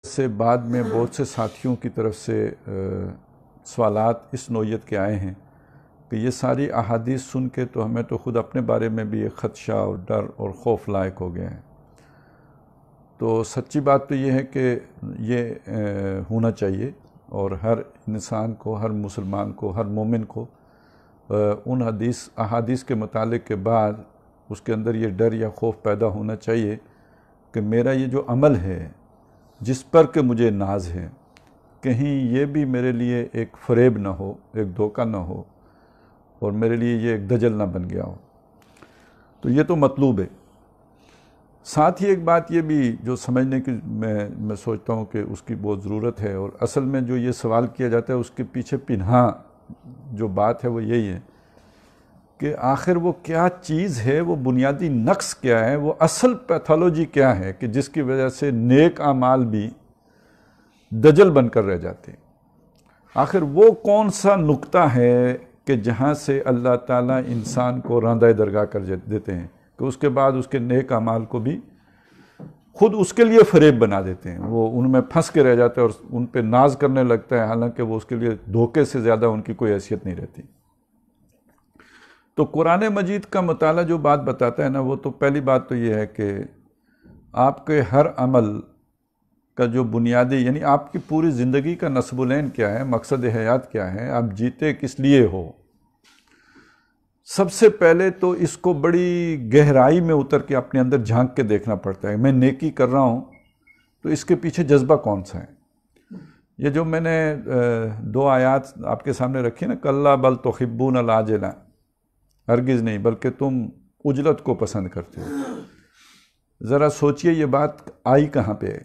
سے بعد میں بہت سے ساتھیوں کی طرف سے سوالات اس نوعیت کے آئے ہیں کہ یہ ساری احادیث سن کے تو ہمیں تو خود اپنے بارے میں بھی ایک خدشہ اور ڈر اور خوف لاحق ہو گیا ہے۔ تو سچی بات تو یہ ہے کہ یہ ہونا چاہیے، اور ہر انسان کو، ہر مسلمان کو، ہر مومن کو ان احادیث کے مطالعے کے بعد اس کے اندر یہ ڈر یا خوف پیدا ہونا چاہیے کہ میرا یہ جو عمل ہے جس پر کہ مجھے ناز ہے، کہیں یہ بھی میرے لیے ایک فریب نہ ہو، ایک دھوکہ نہ ہو، اور میرے لیے یہ ایک دجل نہ بن گیا ہو۔ تو یہ تو مطلوب ہے۔ ساتھ ہی ایک بات یہ بھی جو سمجھنے کی میں سوچتا ہوں کہ اس کی بہت ضرورت ہے، اور اصل میں جو یہ سوال کیا جاتا ہے اس کے پیچھے پنہاں جو بات ہے وہ یہی ہے کہ آخر وہ کیا چیز ہے، وہ بنیادی نقص کیا ہے، وہ اصل پیتھولوجی کیا ہے کہ جس کی وجہ سے نیک اعمال بھی دجل بن کر رہ جاتے ہیں۔ آخر وہ کون سا نقطہ ہے کہ جہاں سے اللہ تعالیٰ انسان کو راندہ درگاہ کر دیتے ہیں کہ اس کے بعد اس کے نیک اعمال کو بھی خود اس کے لیے فریب بنا دیتے ہیں، وہ ان میں پھنس کے رہ جاتے ہیں اور ان پہ ناز کرنے لگتا ہے، حالانکہ وہ اس کے لیے دھوکے سے زیادہ ان کی کوئی حیثیت نہیں رہتی۔ تو قرآن مجید کا مطالعہ جو بات بتاتا ہے نا، وہ تو پہلی بات تو یہ ہے کہ آپ کے ہر عمل کا جو بنیادی، یعنی آپ کی پوری زندگی کا نصب العین کیا ہے، مقصد حیات کیا ہے، آپ جیتے کس لیے ہو، سب سے پہلے تو اس کو بڑی گہرائی میں اتر کے اپنے اندر جھانک کے دیکھنا پڑتا ہے۔ میں نیکی کر رہا ہوں تو اس کے پیچھے جذبہ کون سا ہے؟ یہ جو میں نے دو آیات آپ کے سامنے رکھی نا، کَلَّا بَلْ تُحِبُّونَ الْعَاجِلَةَ، ہرگز نہیں بلکہ تم عجلت کو پسند کرتے ہو۔ ذرا سوچئے یہ بات آئی کہاں پہ ہے،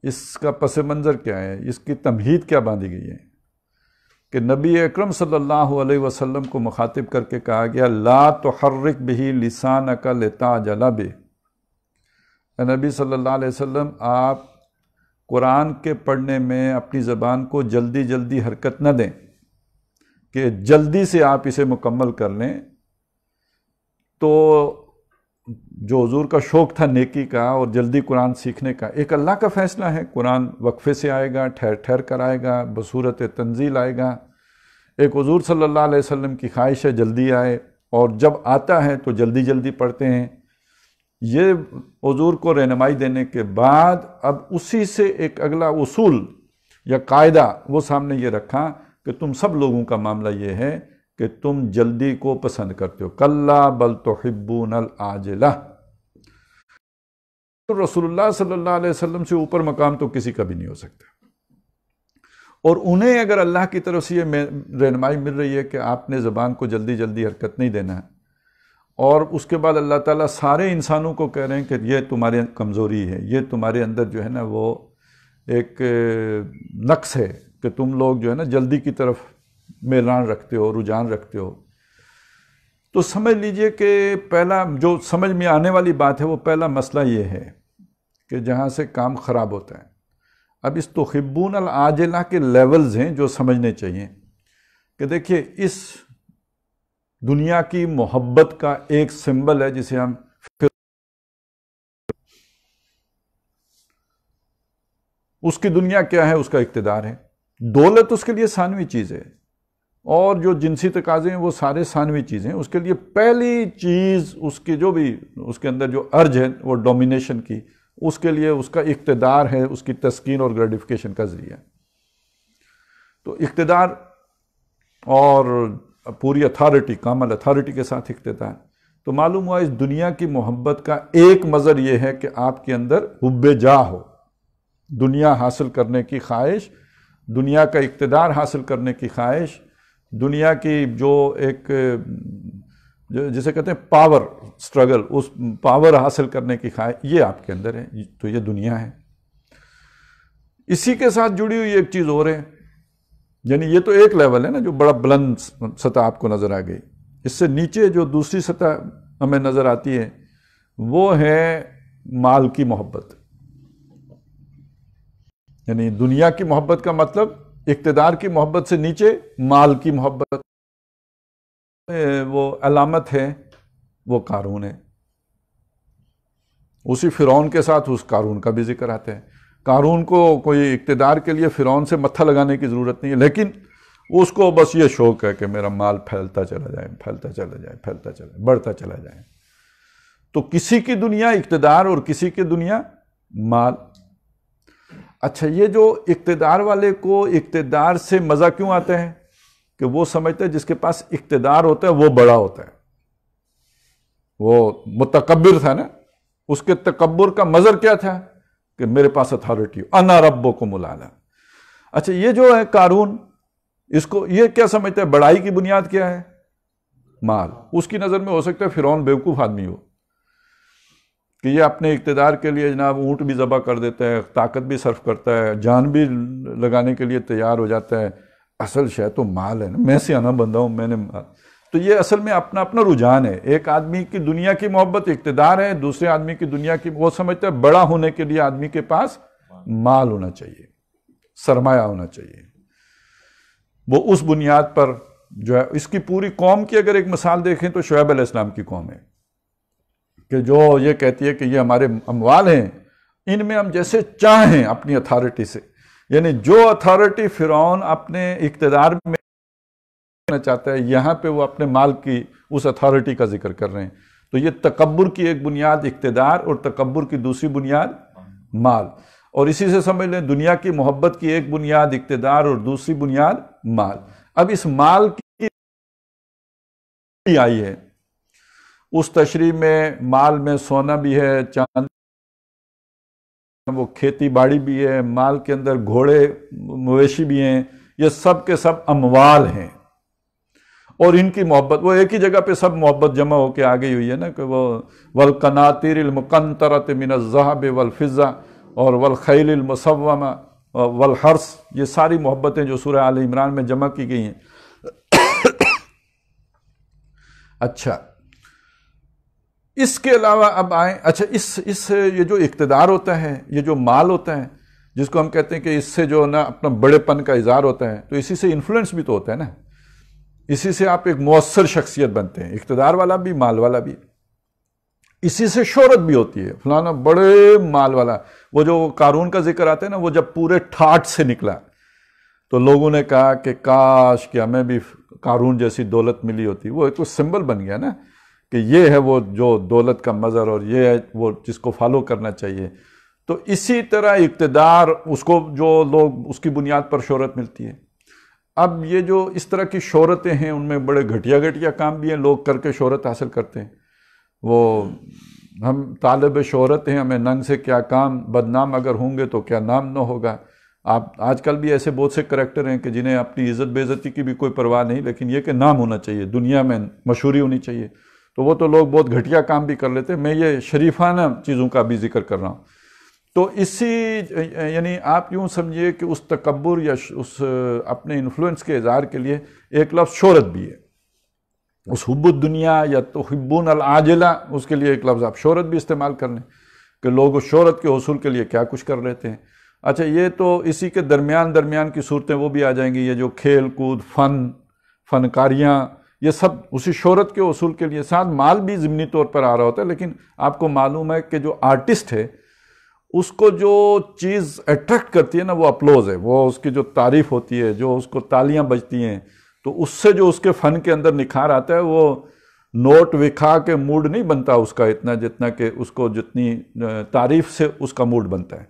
اس کا پس منظر کیا ہے، اس کی تمہید کیا باندھی گئی ہے کہ نبی اکرم صلی اللہ علیہ وسلم کو مخاطب کر کے کہا گیا لا تحرک بہ لسانک لتعجل بہ۔ اے نبی صلی اللہ علیہ وسلم، آپ قرآن کے پڑھنے میں اپنی زبان کو جلدی جلدی حرکت نہ دیں کہ جلدی سے آپ اسے مکمل کر لیں۔ تو جو حضور کا شوق تھا نیکی کا اور جلدی قرآن سیکھنے کا، ایک اللہ کا فیصلہ ہے، قرآن وقفے سے آئے گا، ٹھہر ٹھہر کر آئے گا، بصورت تنزیل آئے گا۔ ایک حضور صلی اللہ علیہ وسلم کی خواہش ہے جلدی آئے، اور جب آتا ہے تو جلدی جلدی پڑھتے ہیں۔ یہ حضور کو رہنمائی دینے کے بعد اب اسی سے ایک اگلا اصول یا قاعدہ وہ سامنے یہ رکھا کہ تم سب لوگوں کا معاملہ یہ ہے کہ تم جلدی کو پسند کرتے ہو، کَلَّا بَلْ تُحِبُّونَ الْعَاجِلَةَ۔ رسول اللہ صلی اللہ علیہ وسلم سے اوپر مقام تو کسی کا بھی نہیں ہو سکتا، اور انہیں اگر اللہ کی طرف سے یہ رہنمائی مل رہی ہے کہ آپ نے زبان کو جلدی جلدی حرکت نہیں دینا ہے، اور اس کے بعد اللہ تعالیٰ سارے انسانوں کو کہہ رہے ہیں کہ یہ تمہاری کمزوری ہے، یہ تمہارے اندر جو ہے نا وہ ایک نقص ہے کہ تم لوگ جو ہے نا جلدی کی طرف میلان رکھتے ہو، رجحان رکھتے ہو، تو سمجھ لیجئے کہ پہلا جو سمجھ میں آنے والی بات ہے، وہ پہلا مسئلہ یہ ہے کہ جہاں سے کام خراب ہوتا ہے۔ اب اس تحبون العاجلہ کے لیولز ہیں جو سمجھنے چاہیے کہ دیکھیے اس دنیا کی محبت کا ایک سمبل ہے جسے ہم اس کی دنیا کیا ہے، اس کا اقتدار ہے۔ دولت اس کے لیے ثانوی چیز ہے، اور جو جنسی تقاضے ہیں وہ سارے ثانوی چیزیں ہیں۔ اس کے لیے پہلی چیز اس کی جو بھی اس کے اندر جو ارج ہے وہ ڈومینیشن کی، اس کے لیے اس کا اقتدار ہے، اس کی تسکین اور گریٹیفیکیشن کا ذریعہ۔ تو اقتدار اور پوری اتھارٹی، کامل اتھارٹی کے ساتھ اقتدار، تو معلوم ہوا اس دنیا کی محبت کا ایک مظہر یہ ہے کہ آپ کے اندر حب جاہ ہو، دنیا حاصل کرنے کی خواہش، دنیا کا اقتدار حاصل کرنے کی خواہش، دنیا کی جو ایک جسے کہتے ہیں پاور سٹرگل، اس پاور حاصل کرنے کی خواہش، یہ آپ کے اندر ہے۔ تو یہ دنیا ہے۔ اسی کے ساتھ جڑی ہوئی ایک چیز اور ہے، یعنی یہ تو ایک لیول ہے نا جو بڑا بلند سطح آپ کو نظر آ گئی۔ اس سے نیچے جو دوسری سطح ہمیں نظر آتی ہے وہ ہے مال کی محبت، یعنی دنیا کی محبت کا مطلب اقتدار کی محبت سے نیچے مال کی محبت۔ وہ علامت ہے وہ قارون ہے، اسی فرعون کے ساتھ اس قارون کا بھی ذکر آتا ہے. قارون کو کوئی اقتدار کے لیے فرعون سے متھا لگانے کی ضرورت نہیں ہے، لیکن اس کو بس یہ شوق ہے کہ میرا مال پھیلتا چلا جائے، پھیلتا چلا جائے، پھیلتا چلا جائے، بڑھتا چلا جائے. تو کسی کی دنیا اقتدار اور کسی کی دنیا مال. اچھا، یہ جو اقتدار والے کو اقتدار سے مزہ کیوں آتا ہے؟ کہ وہ سمجھتا ہے جس کے پاس اقتدار ہوتا ہے وہ بڑا ہوتا ہے. وہ متکبر تھا نا، اس کے تکبر کا مظہر کیا تھا؟ کہ میرے پاس اتھارٹی، انا ربکم الاعلی. اچھا، یہ جو ہے قارون، اس کو یہ کیا سمجھتا ہے؟ بڑائی کی بنیاد کیا ہے؟ مال. اس کی نظر میں ہو سکتا ہے فرعون بیوقوف آدمی ہو کہ یہ اپنے اقتدار کے لیے جناب اونٹ بھی ذبح کر دیتا ہے، طاقت بھی صرف کرتا ہے، جان بھی لگانے کے لیے تیار ہو جاتا ہے. اصل شے تو مال ہے نا، میں سے آنا بندہ ہوں، میں نے مال. تو یہ اصل میں اپنا اپنا رجحان ہے. ایک آدمی کی دنیا کی محبت اقتدار ہے، دوسرے آدمی کی دنیا کی وہ سمجھتا ہے بڑا ہونے کے لیے آدمی کے پاس مال ہونا چاہیے، سرمایہ ہونا چاہیے. وہ اس بنیاد پر جو ہے اس کی پوری قوم کی اگر ایک مثال دیکھیں تو شعیب علیہ السلام کی قوم ہے کہ جو یہ کہتی ہے کہ یہ ہمارے اموال ہیں، ان میں ہم جیسے چاہیں اپنی اتھارٹی سے، یعنی جو اتھارٹی فرعون اپنے اقتدار میں چاہتا ہے، یہاں پہ وہ اپنے مال کی اس اتھارٹی کا ذکر کر رہے ہیں. تو یہ تکبر کی ایک بنیاد اقتدار اور تکبر کی دوسری بنیاد مال. اور اسی سے سمجھ لیں دنیا کی محبت کی ایک بنیاد اقتدار اور دوسری بنیاد مال. اب اس مال کی آئی ہے اس تشریح میں، مال میں سونا بھی ہے، چاند، وہ کھیتی باڑی بھی ہے، مال کے اندر گھوڑے مویشی بھی ہیں، یہ سب کے سب اموال ہیں. اور ان کی محبت وہ ایک ہی جگہ پہ سب محبت جمع ہو کے آ گئی ہوئی ہے نا کہ وہ والقناطیر المقنطرۃ من الذهب والفضہ اور والخیل المصومہ والحرث، یہ ساری محبتیں جو سورہ آل عمران میں جمع کی گئی ہیں. اچھا، اس کے علاوہ اب آئیں. اچھا، اس یہ جو اقتدار ہوتا ہے، یہ جو مال ہوتا ہے جس کو ہم کہتے ہیں کہ اس سے جو نا اپنا بڑے پن کا اظہار ہوتا ہے، تو اسی سے انفلوئنس بھی تو ہوتا ہے نا، اسی سے آپ ایک مؤثر شخصیت بنتے ہیں، اقتدار والا بھی مال والا بھی. اسی سے شہرت بھی ہوتی ہے، فلانا بڑے مال والا. وہ جو قارون کا ذکر آتا ہے نا، وہ جب پورے ٹھاٹ سے نکلا تو لوگوں نے کہا کہ کاش کہ ہمیں بھی قارون جیسی دولت ملی ہوتی. وہ ایک سمبل بن گیا نا کہ یہ ہے وہ جو دولت کا مظہر اور یہ ہے وہ جس کو فالو کرنا چاہیے. تو اسی طرح اقتدار، اس کو جو لوگ اس کی بنیاد پر شہرت ملتی ہے. اب یہ جو اس طرح کی شہرتیں ہیں ان میں بڑے گھٹیا گھٹیا کام بھی ہیں، لوگ کر کے شہرت حاصل کرتے ہیں. وہ ہم طالب شہرت ہیں، ہمیں ننگ سے کیا کام، بدنام اگر ہوں گے تو کیا نام نہ ہوگا. آپ آج کل بھی ایسے بہت سے کریکٹر ہیں کہ جنہیں اپنی عزت بے عزتی کی بھی کوئی پرواہ نہیں، لیکن یہ کہ نام ہونا چاہیے، دنیا میں مشہوری ہونی چاہیے. تو وہ تو لوگ بہت گھٹیا کام بھی کر لیتے ہیں. میں یہ شریفانہ چیزوں کا بھی ذکر کر رہا ہوں. تو اسی یعنی آپ یوں سمجھیے کہ اس تکبر یا اس اپنے انفلوئنس کے اظہار کے لیے ایک لفظ شہرت بھی ہے. اس حب الدنیا یا تحبون العاجلہ، اس کے لیے ایک لفظ آپ شہرت بھی استعمال کر لیں کہ لوگ اس شہرت کے حصول کے لیے کیا کچھ کر لیتے ہیں. اچھا، یہ تو اسی کے درمیان کی صورتیں وہ بھی آ جائیں گی. یہ جو کھیل کود، فنکاریاں، یہ سب اسی شہرت کے حصول کے لیے. ساتھ مال بھی ضمنی طور پر آ رہا ہوتا ہے، لیکن آپ کو معلوم ہے کہ جو آرٹسٹ ہے اس کو جو چیز اٹریکٹ کرتی ہے نا وہ اپلوز ہے، وہ اس کی جو تعریف ہوتی ہے، جو اس کو تالیاں بجتی ہیں، تو اس سے جو اس کے فن کے اندر نکھار آتا ہے، وہ نوٹ وکھا کے موڈ نہیں بنتا اس کا اتنا جتنا کہ اس کو جتنی تعریف سے اس کا موڈ بنتا ہے.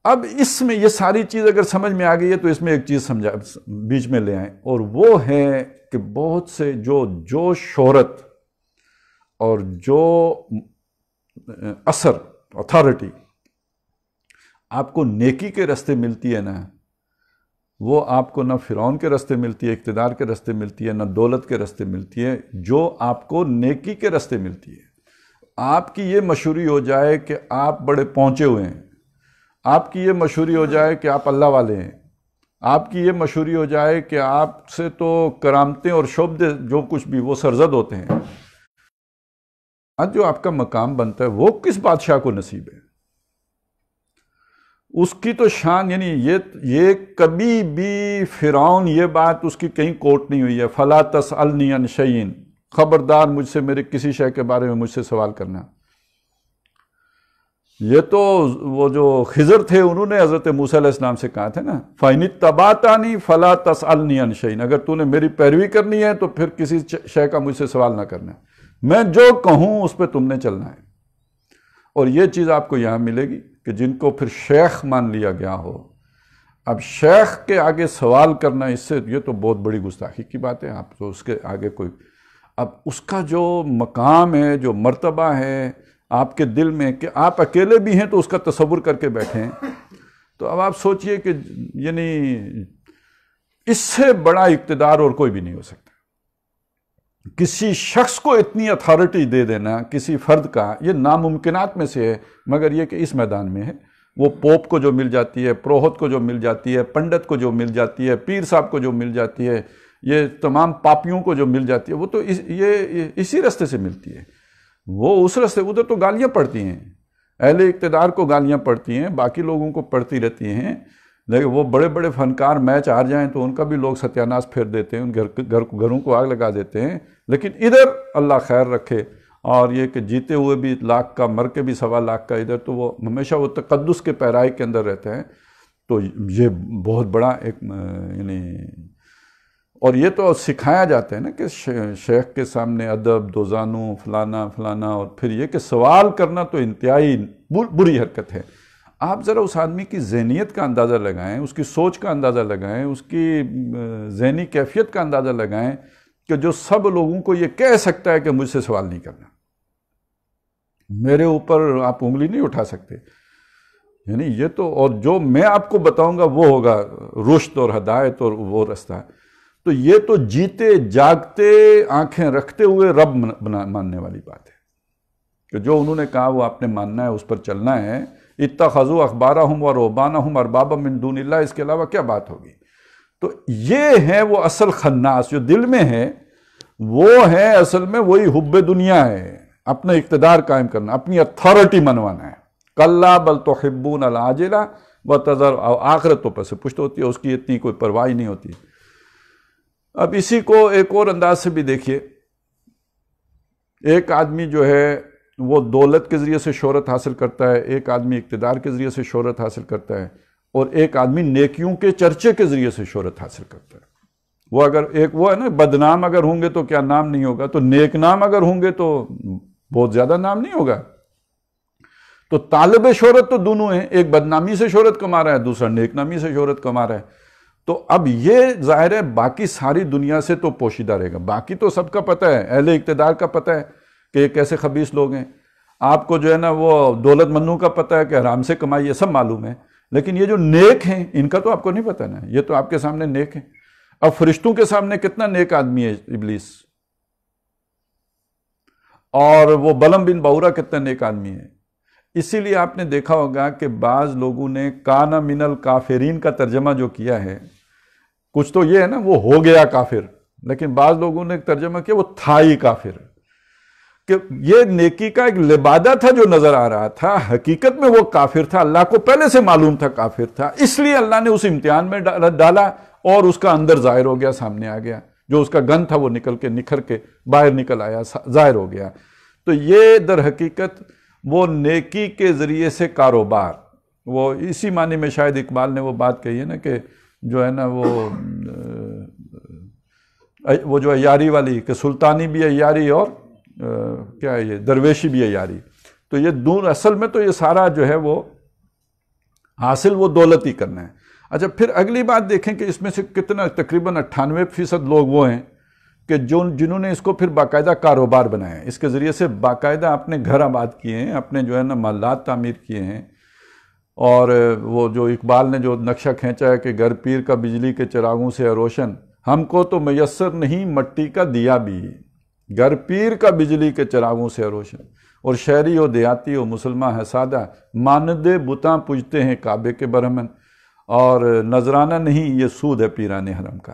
اب اس میں یہ ساری چیز اگر سمجھ میں آ گئی ہے تو اس میں ایک چیز سمجھا بیچ میں لے آئیں، اور وہ ہے کہ بہت سے جو شہرت اور جو اثر، اتھارٹی آپ کو نیکی کے راستے ملتی ہے نا، وہ آپ کو نہ فرعون کے راستے ملتی ہے، اقتدار کے راستے ملتی ہے، نہ دولت کے راستے ملتی ہے. جو آپ کو نیکی کے راستے ملتی ہے، آپ کی یہ مشہوری ہو جائے کہ آپ بڑے پہنچے ہوئے ہیں، آپ کی یہ مشہوری ہو جائے کہ آپ اللہ والے ہیں، آپ کی یہ مشہوری ہو جائے کہ آپ سے تو کرامتیں اور شعبے جو کچھ بھی وہ سرزد ہوتے ہیں. آج جو آپ کا مقام بنتا ہے وہ کس بادشاہ کو نصیب ہے؟ اس کی تو شان، یعنی یہ کبھی بھی فرعون یہ بات اس کی کہیں کوٹ نہیں ہوئی ہے، فَلَا تَسْأَلْنِي عَنْ شَيْءٍ، خبردار مجھ سے میرے کسی شے کے بارے میں مجھ سے سوال کرنا. یہ تو وہ جو خضر تھے انہوں نے حضرت موسیٰ علیہ السلام سے کہا تھا نا فَإِنِ اتَّبَعْتَنِي فَلَا تَسْأَلْنِي عَنْ شَيْءٍ، اگر تو نے میری پیروی کرنی ہے تو پھر کسی شے کا مجھ سے سوال نہ کرنا ہے، میں جو کہوں اس پہ تم نے چلنا ہے۔ اور یہ چیز آپ کو یہاں ملے گی کہ جن کو پھر شیخ مان لیا گیا ہو، اب شیخ کے آگے سوال کرنا اس سے یہ تو بہت بڑی گستاخی کی بات ہے۔ آپ تو اس کے آگے کوئی، اب اس کا جو مقام ہے، جو مرتبہ ہے آپ کے دل میں کہ آپ اکیلے بھی ہیں تو اس کا تصور کر کے بیٹھے ہیں، تو اب آپ سوچئے کہ یعنی اس سے بڑا اقتدار اور کوئی بھی نہیں ہو سکتا۔ کسی شخص کو اتنی اتھارٹی دے دینا کسی فرد کا، یہ ناممکنات میں سے ہے، مگر یہ کہ اس میدان میں ہے۔ وہ پوپ کو جو مل جاتی ہے، پروہت کو جو مل جاتی ہے، پنڈت کو جو مل جاتی ہے، پیر صاحب کو جو مل جاتی ہے، یہ تمام پاپیوں کو جو مل جاتی ہے، وہ تو یہ اسی راستے سے ملتی ہے۔ وہ اس راستے، ادھر تو گالیاں پڑتی ہیں، اہل اقتدار کو گالیاں پڑتی ہیں، باقی لوگوں کو پڑتی رہتی ہیں، لیکن وہ بڑے بڑے فنکار میچ ہار جائیں تو ان کا بھی لوگ ستیاناش پھیر دیتے ہیں، ان گھروں کو آگ لگا دیتے ہیں۔ لیکن ادھر اللہ خیر رکھے، اور یہ کہ جیتے ہوئے بھی 1,00,000 کا، مر کے بھی 1,25,000 کا، ادھر تو وہ ہمیشہ وہ تقدس کے پیرائی کے اندر رہتے ہیں۔ تو یہ بہت بڑا ایک یعنی، اور یہ تو سکھایا جاتا ہے نا کہ شیخ کے سامنے ادب، دوزانو، فلانا فلانا، اور پھر یہ کہ سوال کرنا تو انتہائی بری حرکت ہے۔ آپ ذرا اس آدمی کی ذہنیت کا اندازہ لگائیں، اس کی سوچ کا اندازہ لگائیں، اس کی ذہنی کیفیت کا اندازہ لگائیں کہ جو سب لوگوں کو یہ کہہ سکتا ہے کہ مجھ سے سوال نہیں کرنا، میرے اوپر آپ انگلی نہیں اٹھا سکتے، یعنی یہ تو، اور جو میں آپ کو بتاؤں گا وہ ہوگا رشد اور ہدایت اور وہ راستہ۔ تو یہ تو جیتے جاگتے آنکھیں رکھتے ہوئے رب ماننے والی بات ہے کہ جو انہوں نے کہا وہ آپ نے ماننا ہے، اس پر چلنا ہے۔ اتخذوا احبارهم ورهبانهم اربابا من دون اللہ، اس کے علاوہ کیا بات ہوگی؟ تو یہ ہے وہ اصل خناس جو دل میں ہے، وہ ہے اصل میں وہی حب دنیا ہے، اپنا اقتدار قائم کرنا، اپنی اتھارٹی منوانا ہے۔ کلا بل تحبون العاجلہ وتذر، آخرت تو پس پشت ہوتی ہے، اس کی اتنی کوئی پرواہ نہیں ہوتی۔ اب اسی کو ایک اور انداز سے بھی دیکھیے، ایک آدمی جو ہے وہ دولت کے ذریعے سے شہرت حاصل کرتا ہے، ایک آدمی اقتدار کے ذریعے سے شہرت حاصل کرتا ہے، اور ایک آدمی نیکیوں کے چرچے کے ذریعے سے شہرت حاصل کرتا ہے۔ وہ اگر ایک وہ ہے نا، بدنام اگر ہوں گے تو کیا نام نہیں ہوگا، تو نیک نام اگر ہوں گے تو بہت زیادہ نام نہیں ہوگا۔ تو طالب شہرت تو دونوں ہیں، ایک بدنامی سے شہرت کما رہا ہے، دوسرا نیک نامی سے شہرت کما رہا ہے۔ تو اب یہ ظاہر ہے باقی ساری دنیا سے تو پوشیدہ رہے گا، باقی تو سب کا پتہ ہے، اہل اقتدار کا پتہ ہے کہ یہ کیسے خبیث لوگ ہیں، آپ کو جو ہے نا وہ دولت مندوں کا پتہ ہے کہ حرام سے کمائی، یہ سب معلوم ہے، لیکن یہ جو نیک ہیں ان کا تو آپ کو نہیں پتہ نا، یہ تو آپ کے سامنے نیک ہیں۔ اب فرشتوں کے سامنے کتنا نیک آدمی ہے ابلیس، اور وہ بلم بن باورا کتنا نیک آدمی ہے۔ اسی لیے آپ نے دیکھا ہوگا کہ بعض لوگوں نے کانا من الکافرین کا ترجمہ جو کیا ہے، کچھ تو یہ ہے نا وہ ہو گیا کافر، لیکن بعض لوگوں نے ترجمہ کیا وہ تھا ہی کافر، کہ یہ نیکی کا ایک لبادہ تھا جو نظر آ رہا تھا، حقیقت میں وہ کافر تھا، اللہ کو پہلے سے معلوم تھا کافر تھا، اس لیے اللہ نے اس امتحان میں ڈالا اور اس کا اندر ظاہر ہو گیا، سامنے آ گیا، جو اس کا گن تھا وہ نکل کے نکھر کے باہر نکل آیا، ظاہر ہو گیا۔ تو یہ در حقیقت وہ نیکی کے ذریعے سے کاروبار، وہ اسی معنی میں شاید اقبال نے وہ بات کہی ہے نا کہ جو ہے نا وہ جو عیاری والی، کہ سلطانی بھی عیاری اور کیا ہے یہ درویشی بھی عیاری، تو یہ دون اصل میں تو یہ سارا جو ہے وہ حاصل وہ دولت ہی کرنا ہے۔ اچھا پھر اگلی بات دیکھیں کہ اس میں سے کتنا، تقریباً 98% لوگ وہ ہیں کہ جنہوں نے اس کو پھر باقاعدہ کاروبار بنایا ہے، اس کے ذریعے سے باقاعدہ اپنے گھر آباد کیے ہیں، اپنے جو ہے نا محلات تعمیر کیے ہیں، اور وہ جو اقبال نے جو نقشہ کھینچا ہے کہ گھر پیر کا بجلی کے چراغوں سے ہے روشن، ہم کو تو میسر نہیں مٹی کا دیا بھی، گھر پیر کا بجلی کے چراغوں سے ہے روشن، اور شہری ہو دیہاتی ہو مسلمان ہے سادہ، ماندے بتاں پوجتے ہیں کعبے کے برہمن، اور نذرانہ نہیں یہ سود ہے پیران حرم کا،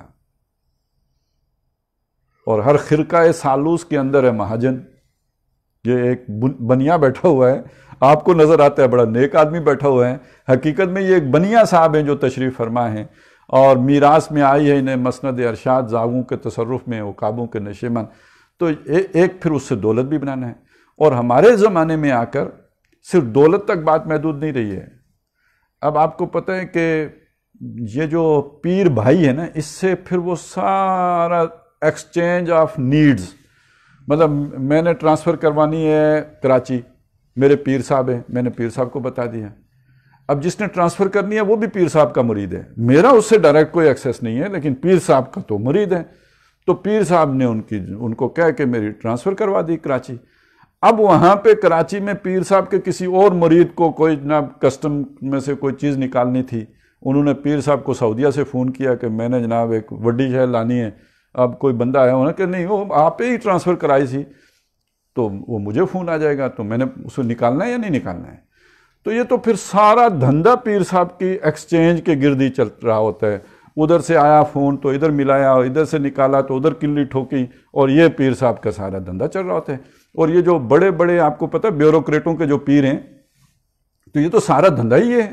اور ہر خرقہ سالوس کے اندر ہے مہاجن۔ یہ ایک بنیا بیٹھا ہوا ہے، آپ کو نظر آتا ہے بڑا نیک آدمی بیٹھا ہوا ہے، حقیقت میں یہ ایک بنیا صاحب ہیں جو تشریف فرما ہیں، اور میراث میں آئی ہے انہیں مسند ارشاد، زاغوں کے تصرف میں عقابوں کے نشیمن۔ تو ایک پھر اس سے دولت بھی بنانا ہے، اور ہمارے زمانے میں آ کر صرف دولت تک بات محدود نہیں رہی ہے. اب آپ کو پتہ ہے کہ یہ جو پیر بھائی ہے نا، اس سے پھر وہ سارا ایکسچینج آف نیڈز، مطلب میں نے ٹرانسفر کروانی ہے کراچی، میرے پیر صاحب ہیں، میں نے پیر صاحب کو بتا دیا. اب جس نے ٹرانسفر کرنی ہے وہ بھی پیر صاحب کا مرید ہے، میرا اس سے ڈائریکٹ کوئی ایکسیس نہیں ہے، لیکن پیر صاحب کا تو مرید ہے. تو پیر صاحب نے ان کو کہہ کے میری ٹرانسفر کروا دی کراچی. اب وہاں پہ کراچی میں پیر صاحب کے کسی اور مرید کو کوئی جناب کسٹم میں سے کوئی چیز نکالنی تھی، انہوں نے پیر صاحب کو سعودیہ سے فون کیا کہ میں نے جناب ایک وڈی شے لانی ہے. اب کوئی بندہ آیا ہونا کہ نہیں وہ آپ ہی ٹرانسفر کرائی تھی تو وہ مجھے فون آ جائے گا، تو میں نے اسے نکالنا ہے یا نہیں نکالنا ہے. تو یہ تو پھر سارا دھندا پیر صاحب کی ایکسچینج کے گرد ہی چل رہا ہوتا ہے. ادھر سے آیا فون تو ادھر ملایا، اور ادھر سے نکالا تو ادھر کلی ٹھوکی، اور یہ پیر صاحب کا سارا دھندا چل رہا ہوتا ہے. اور یہ جو بڑے بڑے آپ کو پتہ بیوروکریٹوں کے جو پیر ہیں، تو یہ تو سارا دھندا ہی ہے.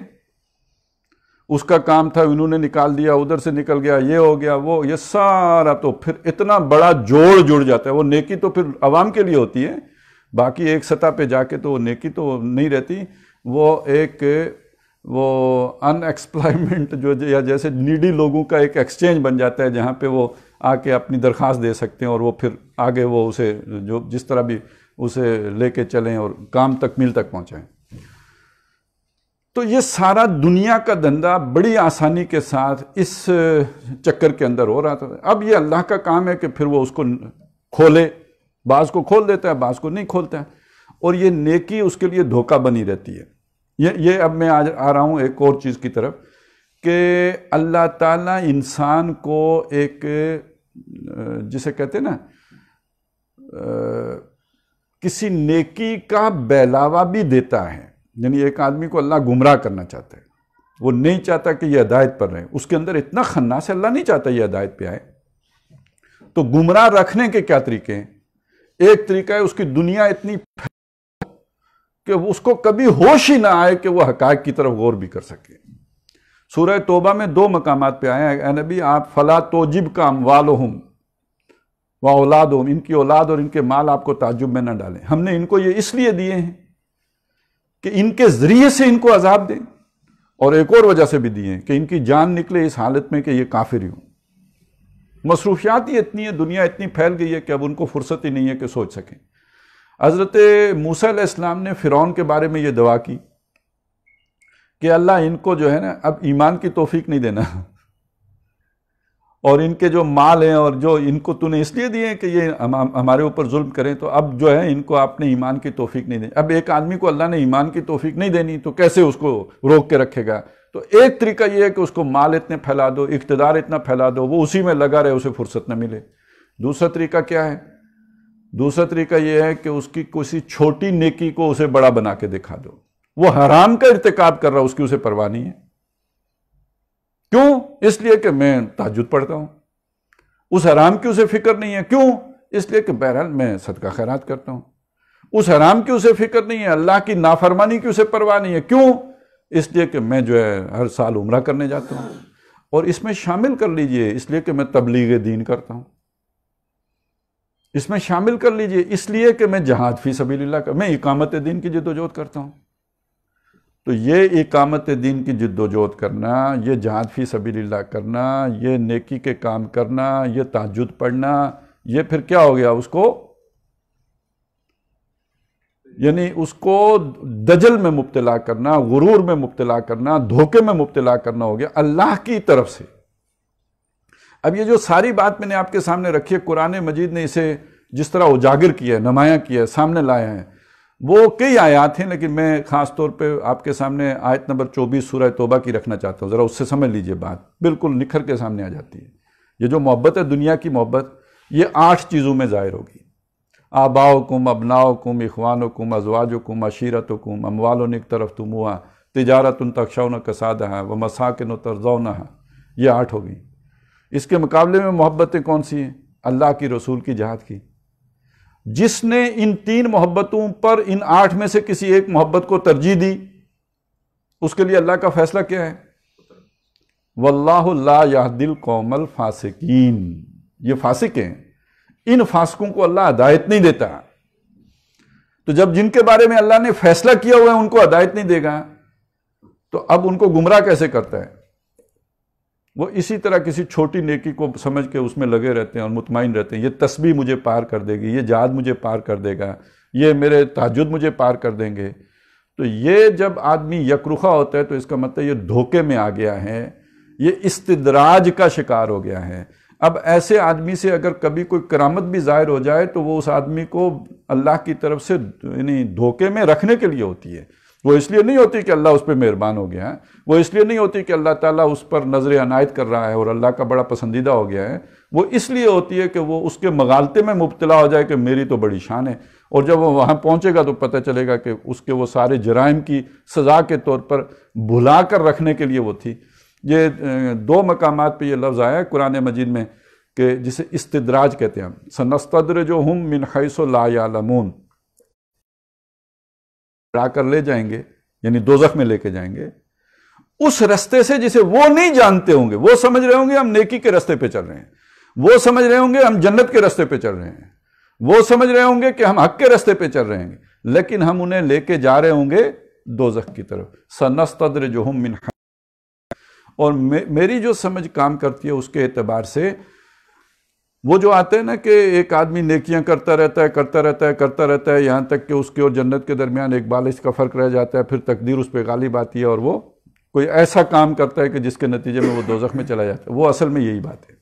اس کا کام تھا، انہوں نے نکال دیا، ادھر سے نکل گیا، یہ ہو گیا وہ، یہ سارا تو پھر اتنا بڑا جوڑ جڑ جاتا ہے. وہ نیکی تو پھر عوام کے لیے ہوتی ہے، باقی ایک سطح پہ جا کے تو نیکی تو نہیں رہتی. وہ ایک وہ ان ایکسپلائمنٹ جو یا جیسے نیڈی لوگوں کا ایک ایکسچینج بن جاتا ہے، جہاں پہ وہ آ کے اپنی درخواست دے سکتے ہیں اور وہ پھر آگے وہ اسے جو جس طرح بھی اسے لے کے چلیں اور کام تکمیل تک پہنچائیں. تو یہ سارا دنیا کا دھندا بڑی آسانی کے ساتھ اس چکر کے اندر ہو رہا تھا. اب یہ اللہ کا کام ہے کہ پھر وہ اس کو کھولے، بعض کو کھول دیتا ہے، بعض کو نہیں کھولتا ہے. اور یہ نیکی اس کے لیے دھوکہ بنی رہتی ہے. یہ اب میں آ رہا ہوں ایک اور چیز کی طرف کہ اللہ تعالیٰ انسان کو ایک جسے کہتے ہیں نا کسی نیکی کا بہلاوا بھی دیتا ہے. یعنی ایک آدمی کو اللہ گمراہ کرنا چاہتا ہے، وہ نہیں چاہتا کہ یہ ہدایت پر رہے، اس کے اندر اتنا خناس ہے، اللہ نہیں چاہتا یہ ہدایت پہ آئے. تو گمراہ رکھنے کے کیا طریقے ہیں؟ ایک طریقہ ہے اس کی دنیا اتنی کہ اس کو کبھی ہوش ہی نہ آئے کہ وہ حقائق کی طرف غور بھی کر سکے. سورہ توبہ میں 2 مقامات پہ آئے ہیں، اے نبی آپ فلا توجب کا اموالہم و اولادہم، ان کی اولاد اور ان کے مال آپ کو تعجب میں نہ ڈالیں، ہم نے ان کو یہ اس لیے دیے ہیں کہ ان کے ذریعے سے ان کو عذاب دیں، اور ایک اور وجہ سے بھی دیے ہیں کہ ان کی جان نکلے اس حالت میں کہ یہ کافر ہی ہوں. مصروفیات ہی اتنی ہے، دنیا اتنی پھیل گئی ہے کہ اب ان کو فرصت ہی نہیں ہے کہ سوچ سکیں. حضرت موسیٰ علیہ السلام نے فرعون کے بارے میں یہ دعا کی کہ اللہ ان کو جو ہے نا اب ایمان کی توفیق نہیں دینا، اور ان کے جو مال ہیں اور جو ان کو تو نے اس لیے دیے ہیں کہ یہ ہمارے اوپر ظلم کریں، تو اب جو ہے ان کو آپ نے ایمان کی توفیق نہیں دینی. اب ایک آدمی کو اللہ نے ایمان کی توفیق نہیں دینی تو کیسے اس کو روک کے رکھے گا؟ تو ایک طریقہ یہ ہے کہ اس کو مال اتنے پھیلا دو، اقتدار اتنا پھیلا دو، وہ اسی میں لگا رہے، اسے فرصت نہ ملے. دوسرا طریقہ کیا ہے؟ دوسرا طریقہ یہ ہے کہ اس کی کسی چھوٹی نیکی کو اسے بڑا بنا کے دکھا دو. وہ حرام کا ارتکاب کر رہا، اس کی اسے پرواہ نہیں ہے. کیوں؟ اس لیے کہ میں تہجد پڑھتا ہوں. اس حرام کی اسے فکر نہیں ہے. کیوں؟ اس لیے کہ بہرحال میں صدقہ خیرات کرتا ہوں. اس حرام کی اسے فکر نہیں ہے، اللہ کی نافرمانی کی اسے پرواہ نہیں ہے. کیوں؟ اس لیے کہ میں جو ہے ہر سال عمرہ کرنے جاتا ہوں. اور اس میں شامل کر لیجئے اس لیے کہ میں تبلیغ دین کرتا ہوں. اس میں شامل کر لیجئے اس لیے کہ میں جہاد فی سبیل اللہ میں اقامت دین کی جد و جہد کرتا ہوں. تو یہ اقامت دین کی جد و جہد کرنا، یہ جہاد فی سبیل اللہ کرنا، یہ نیکی کے کام کرنا، یہ تہجد پڑھنا، یہ پھر کیا ہو گیا؟ اس کو یعنی اس کو دجل میں مبتلا کرنا، غرور میں مبتلا کرنا، دھوکے میں مبتلا کرنا ہو گیا اللہ کی طرف سے. اب یہ جو ساری بات میں نے آپ کے سامنے رکھی ہے، قرآن مجید نے اسے جس طرح اجاگر کیا ہے، نمایاں کیا ہے، سامنے لایا ہے. وہ کئی آیات ہیں، لیکن میں خاص طور پہ آپ کے سامنے آیت نمبر 24 سورہ توبہ کی رکھنا چاہتا ہوں. ذرا اس سے سمجھ لیجئے، بات بالکل نکھر کے سامنے آ جاتی ہے. یہ جو محبت ہے دنیا کی محبت، یہ 8 چیزوں میں ظاہر ہوگی. آباؤکم ابناؤکم اخوانکم ازواجکم عشیرتکم اموال اقترفتموہا تجارت تخشون کسادہا ومساکن ترضونہا. یہ 8 ہوگی. اس کے مقابلے میں محبتیں کون سی ہیں؟ اللہ کی، رسول کی، جہاد کی. جس نے ان 3 محبتوں پر ان 8 میں سے کسی ایک محبت کو ترجیح دی، اس کے لیے اللہ کا فیصلہ کیا ہے؟ واللہ لا یہدی القوم الفاسقین. یہ فاسق ہیں، ان فاسقوں کو اللہ ہدایت نہیں دیتا. تو جب جن کے بارے میں اللہ نے فیصلہ کیا ہوا ہے ان کو ہدایت نہیں دے گا تو اب ان کو گمراہ کیسے کرتا ہے؟ وہ اسی طرح کسی چھوٹی نیکی کو سمجھ کے اس میں لگے رہتے ہیں اور مطمئن رہتے ہیں، یہ تسبیح مجھے پار کر دے گی، یہ جہاد مجھے پار کر دے گا، یہ میرے تہجد مجھے پار کر دیں گے۔ تو یہ جب آدمی یکرخا ہوتا ہے تو اس کا مطلب یہ دھوکے میں آ گیا ہے، یہ استدراج کا شکار ہو گیا ہے۔ اب ایسے آدمی سے اگر کبھی کوئی کرامت بھی ظاہر ہو جائے تو وہ اس آدمی کو اللہ کی طرف سے یعنی دھوکے میں رکھنے کے لیے ہوتی ہے، وہ اس لیے نہیں ہوتی کہ اللہ اس پہ مہربان ہو گیا ہے، وہ اس لیے نہیں ہوتی کہ اللہ تعالیٰ اس پر نظر عنایت کر رہا ہے اور اللہ کا بڑا پسندیدہ ہو گیا ہے، وہ اس لیے ہوتی ہے کہ وہ اس کے مغالطے میں مبتلا ہو جائے کہ میری تو بڑی شان ہے، اور جب وہ وہاں پہنچے گا تو پتہ چلے گا کہ اس کے وہ سارے جرائم کی سزا کے طور پر بھلا کر رکھنے کے لیے وہ تھی۔ یہ دو مقامات پہ یہ لفظ آیا ہے قرآن مجید میں کہ جسے استدراج کہتے ہیں، سنستدرجہم من حیث لا یعلمون، لا کر لے جائیں گے یعنی دوزخ میں لے کے جائیں گے اس رستے سے جسے وہ نہیں جانتے ہوں گے۔ وہ سمجھ رہے ہوں گے ہم نیکی کے رستے پہ چل رہے ہیں، وہ سمجھ رہے ہوں گے ہم جنت کے رستے پہ چل رہے ہیں، وہ سمجھ رہے ہوں گے کہ ہم حق کے رستے پہ چل رہے ہیں، لیکن ہم انہیں لے کے جا رہے ہوں گے دوزخ کی طرف۔ سنستدرجہم من حیث، اور میری جو سمجھ کام کرتی ہے اس کے اعتبار سے وہ جو آتے ہیں نا کہ ایک آدمی نیکیاں کرتا رہتا ہے یہاں تک کہ اس کے اور جنت کے درمیان ایک بالش کا فرق رہ جاتا ہے، پھر تقدیر اس پہ غالب آتی ہے اور وہ کوئی ایسا کام کرتا ہے کہ جس کے نتیجے میں وہ دوزخ میں چلا جاتا ہے۔ وہ اصل میں یہی بات ہے،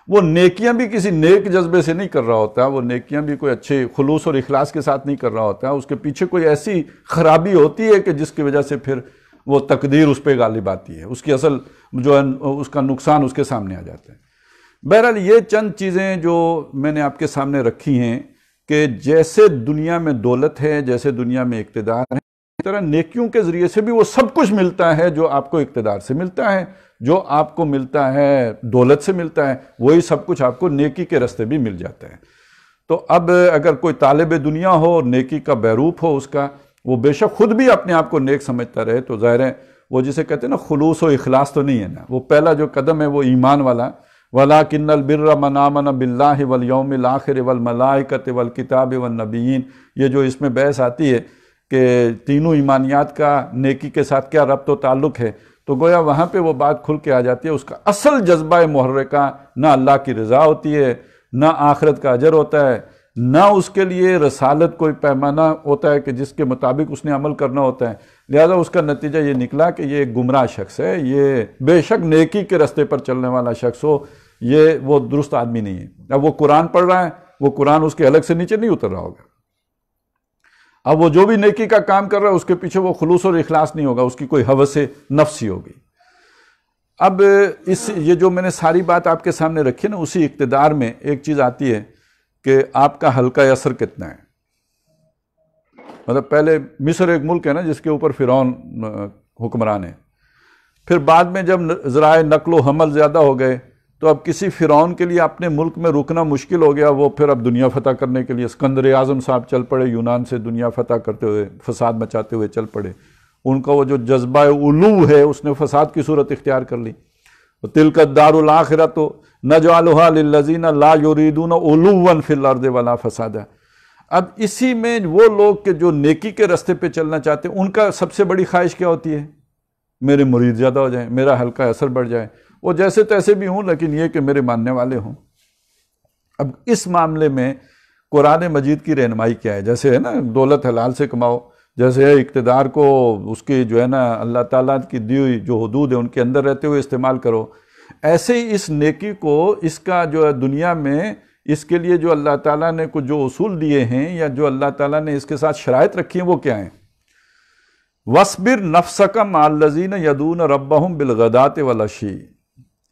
وہ نیکیاں بھی کسی نیک جذبے سے نہیں کر رہا ہوتا، وہ نیکیاں بھی کوئی اچھے خلوص اور اخلاص کے ساتھ نہیں کر رہا ہوتا، اس کے پیچھے کوئی ایسی خرابی ہوتی ہے کہ جس کی وجہ سے پھر وہ تقدیر اس پہ غالب آتی ہے، اس کی اصل جو ہے اس کا نقصان اس کے سامنے آ جاتا ہے۔ بہرحال یہ چند چیزیں جو میں نے آپ کے سامنے رکھی ہیں کہ جیسے دنیا میں دولت ہے، جیسے دنیا میں اقتدار ہے، اس طرح نیکیوں کے ذریعے سے بھی وہ سب کچھ ملتا ہے جو آپ کو اقتدار سے ملتا ہے، جو آپ کو ملتا ہے دولت سے ملتا ہے، وہی سب کچھ آپ کو نیکی کے راستے بھی مل جاتا ہے۔ تو اب اگر کوئی طالب دنیا ہو اور نیکی کا بیروپ ہو اس کا، وہ بے شک خود بھی اپنے آپ کو نیک سمجھتا رہے، تو ظاہر ہے وہ جسے کہتے ہیں نا خلوص و اخلاص تو نہیں ہے نا، وہ پہلا جو قدم ہے وہ ایمان والا، وَلَٰكِنَّ الْبِرَّ مَنْ آمَنَ بِاللَّهِ وَالْيَوْمِ الْآخِرِ وَالْمَلَائِكَةِ وَالْكِتَابِ وَالنَّبِيِّينَ، یہ جو اس میں بحث آتی ہے کہ تینوں ایمانیات کا نیکی کے ساتھ کیا ربط و تعلق ہے، تو گویا وہاں پہ وہ بات کھل کے آ جاتی ہے۔ اس کا اصل جذبہ محرکہ نہ اللہ کی رضا ہوتی ہے، نہ آخرت کا اجر ہوتا ہے، نہ اس کے لیے رسالت کوئی پیمانہ ہوتا ہے کہ جس کے مطابق اس نے عمل کرنا ہوتا ہے، لہذا اس کا نتیجہ یہ نکلا کہ یہ ایک گمراہ شخص ہے، یہ بے شک نیکی کے راستے پر چلنے والا شخص ہو، یہ وہ درست آدمی نہیں ہے۔ اب وہ قرآن پڑھ رہا ہے، وہ قرآن اس کے حلق سے نیچے نہیں اتر رہا ہوگا، اب وہ جو بھی نیکی کا کام کر رہا ہے اس کے پیچھے وہ خلوص اور اخلاص نہیں ہوگا، اس کی کوئی ہوس نفس ہی ہوگی۔ اب یہ جو میں نے ساری بات آپ کے سامنے رکھی نا، اسی اقتدار میں ایک چیز آتی ہے کہ آپ کا حلقہ اثر کتنا ہے۔ مطلب پہلے مصر ایک ملک ہے نا جس کے اوپر فرعون حکمران ہے، پھر بعد میں جب ذرائع نقل و حمل زیادہ ہو گئے تو اب کسی فرعون کے لیے اپنے ملک میں رکنا مشکل ہو گیا، وہ پھر اب دنیا فتح کرنے کے لیے اسکندر اعظم صاحب چل پڑے، یونان سے دنیا فتح کرتے ہوئے فساد مچاتے ہوئے چل پڑے، ان کا وہ جو جذبہ علو ہے اس نے فساد کی صورت اختیار کر لی۔ تِلْكَ الدَّارُ الْآخِرَةُ نَجْعَلُهَا لِلَّذِينَ لَا يُرِيدُونَ عُلُوًّا فِي الْأَرْضِ وَلَا فَسَادًا۔ اب اسی میں وہ لوگ کہ جو نیکی کے راستے پہ چلنا چاہتے ہیں، ان کا سب سے بڑی خواہش کیا ہوتی ہے؟ میرے مرید زیادہ ہو جائیں، میرا حلقہ اثر بڑھ جائے، وہ جیسے تیسے بھی ہوں لیکن یہ کہ میرے ماننے والے ہوں۔ اب اس معاملے میں قرآن مجید کی رہنمائی کیا ہے؟ جیسے ہے نا دولت حلال سے کماؤ، جیسے ہے اقتدار کو اس کی جو ہے نا اللہ تعالیٰ کی دی ہوئی جو حدود ہے ان کے اندر رہتے ہوئے استعمال کرو، ایسے ہی اس نیکی کو، اس کا جو ہے دنیا میں اس کے لیے جو اللہ تعالیٰ نے کچھ جو اصول دیے ہیں یا جو اللہ تعالیٰ نے اس کے ساتھ شرائط رکھی ہیں وہ کیا ہیں؟ وَاصْبِرْ نَفْسَكَ مَعَ الَّذِينَ يَدْعُونَ رَبَّهُمْ بِالْغَدَاةِ وَالْعَشِيِّ،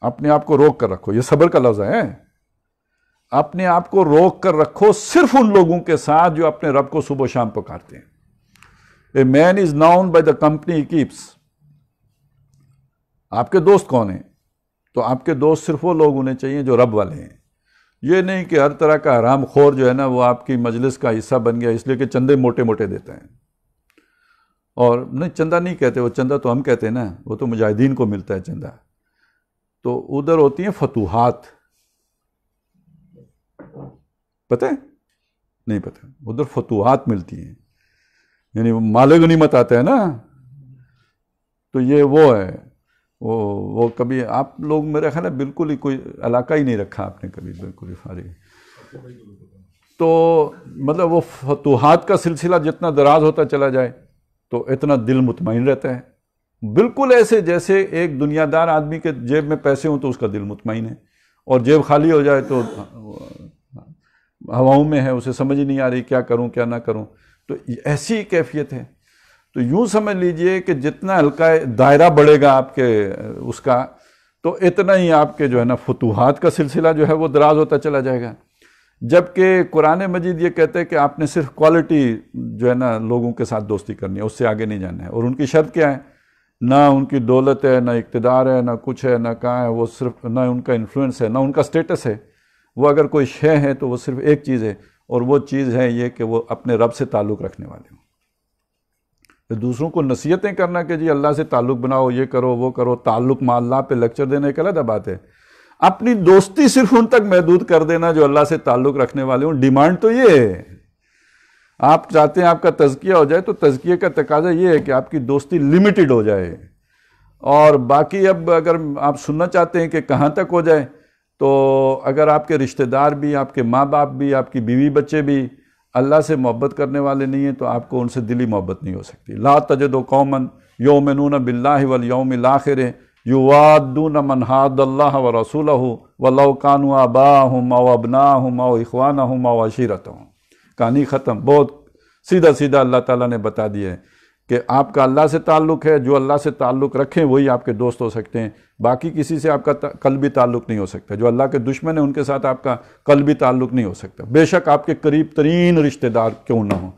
اپنے آپ کو روک کر رکھو، یہ صبر کا لفظ ہے، اپنے آپ کو روک کر رکھو صرف ان لوگوں کے ساتھ جو اپنے رب کو صبح و شام پکارتے ہیں۔ A man is known by the company he keeps۔ آپ کے دوست کون ہیں؟ تو آپ کے دوست صرف وہ لوگ ہونے چاہیے جو رب والے ہیں، یہ نہیں کہ ہر طرح کا حرام خور جو ہے نا وہ آپ کی مجلس کا حصہ بن گیا اس لیے کہ چندے موٹے موٹے دیتا ہے، اور نہیں چندہ نہیں کہتے، وہ چندہ تو ہم کہتے ہیں نا، وہ تو مجاہدین کو ملتا ہے چندہ، تو ادھر ہوتی ہیں فتوحات، پتہ ہے نہیں پتہ، ادھر فتوحات ملتی ہیں، یعنی مال غنیمت آتا ہے نا، تو یہ وہ ہے، وہ کبھی آپ لوگ میرے خیال ہے بالکل ہی کوئی علاقہ ہی نہیں رکھا آپ نے کبھی، بالکل ہی فارغ. تو مطلب وہ فتوحات کا سلسلہ جتنا دراز ہوتا چلا جائے تو اتنا دل مطمئن رہتا ہے، بالکل ایسے جیسے ایک دنیا دار آدمی کے جیب میں پیسے ہوں تو اس کا دل مطمئن ہے، اور جیب خالی ہو جائے تو ہواؤں میں ہے، اسے سمجھ نہیں آ رہی کیا کروں کیا نہ کروں. تو ایسی کیفیت ہے. تو یوں سمجھ لیجئے کہ جتنا ہلکا دائرہ بڑھے گا آپ کے اس کا، تو اتنا ہی آپ کے جو ہے نا فتوحات کا سلسلہ جو ہے وہ دراز ہوتا چلا جائے گا. جبکہ قرآن مجید یہ کہتا ہے کہ آپ نے صرف کوالٹی جو ہے نا لوگوں کے ساتھ دوستی کرنی ہے، اس سے آگے نہیں جانا ہے. اور ان کی شرط کیا ہے؟ نہ ان کی دولت ہے، نہ اقتدار ہے، نہ کچھ ہے، نہ کہاں ہے، وہ صرف نہ ان کا انفلوئنس ہے، نہ ان کا سٹیٹس ہے. وہ اگر کوئی شے ہے تو وہ صرف ایک چیز ہے، اور وہ چیز ہے یہ کہ وہ اپنے رب سے تعلق رکھنے والے ہوں. دوسروں کو نصیحتیں کرنا کہ جی اللہ سے تعلق بناؤ، یہ کرو وہ کرو، تعلق مع اللہ پہ لیکچر دینے ایک علیحدہ بات ہے. اپنی دوستی صرف ان تک محدود کر دینا جو اللہ سے تعلق رکھنے والے ہوں. ڈیمانڈ تو یہ ہے، آپ چاہتے ہیں آپ کا تزکیہ ہو جائے تو تزکیے کا تقاضا یہ ہے کہ آپ کی دوستی لمیٹڈ ہو جائے. اور باقی اب اگر آپ سننا چاہتے ہیں کہ کہاں تک ہو جائے، تو اگر آپ کے رشتہ دار بھی، آپ کے ماں باپ بھی، آپ کی بیوی بچے بھی اللہ سے محبت کرنے والے نہیں ہیں تو آپ کو ان سے دلی محبت نہیں ہو سکتی. لا تجد قوما یؤمنون باللہ والیوم الآخر یوادون من حاد اللہ ورسولہ ولو کانوا آباءہم او ابناءہم او اخوانہم او عشیرتہم. کہانی ختم. بہت سیدھا سیدھا اللہ تعالیٰ نے بتا دیا ہے کہ آپ کا اللہ سے تعلق ہے، جو اللہ سے تعلق رکھیں وہی آپ کے دوست ہو سکتے ہیں، باقی کسی سے آپ کا قلبی تعلق نہیں ہو سکتا. جو اللہ کے دشمن ہیں ان کے ساتھ آپ کا قلبی تعلق نہیں ہو سکتا، بے شک آپ کے قریب ترین رشتہ دار کیوں نہ ہوں.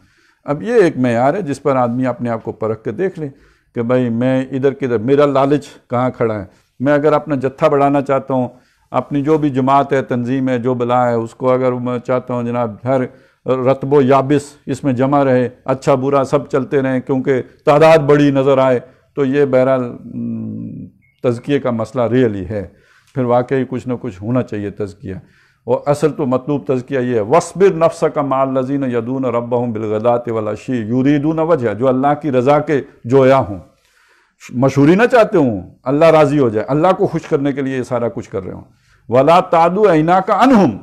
اب یہ ایک معیار ہے جس پر آدمی اپنے آپ کو پرکھ کے دیکھ لے کہ بھائی میں ادھر کدھر، میرا لالچ کہاں کھڑا ہے. میں اگر اپنا جتھا بڑھانا چاہتا ہوں، اپنی جو بھی جماعت ہے، تنظیم ہے، جو بلا ہے، اس کو اگر میں چاہتا ہوں جناب ہر رتب و یابس اس میں جمع رہے، اچھا برا سب چلتے رہیں کیونکہ تعداد بڑی نظر آئے، تو یہ بہرحال تزکیے کا مسئلہ ریئلی ہے. پھر واقعی کچھ نہ کچھ ہونا چاہیے تزکیہ. اور اصل تو مطلوب تزکیہ یہ ہے، وَاصْبِرْ نَفْسَكَ مَعَ الَّذِينَ يَدْعُونَ رَبَّهُمْ بِالْغَدَاةِ وَالْعَشِيِّ يُرِيدُونَ وَجْهَهُ. جو اللہ کی رضا کے جویا ہوں، مشہوری نہ چاہتے ہوں، اللہ راضی ہو جائے، اللہ کو خوش کرنے کے لیے یہ سارا کچھ کر رہے ہوں. وَلَا تَعْدُ عَيْنَاكَ عَنْهُمْ.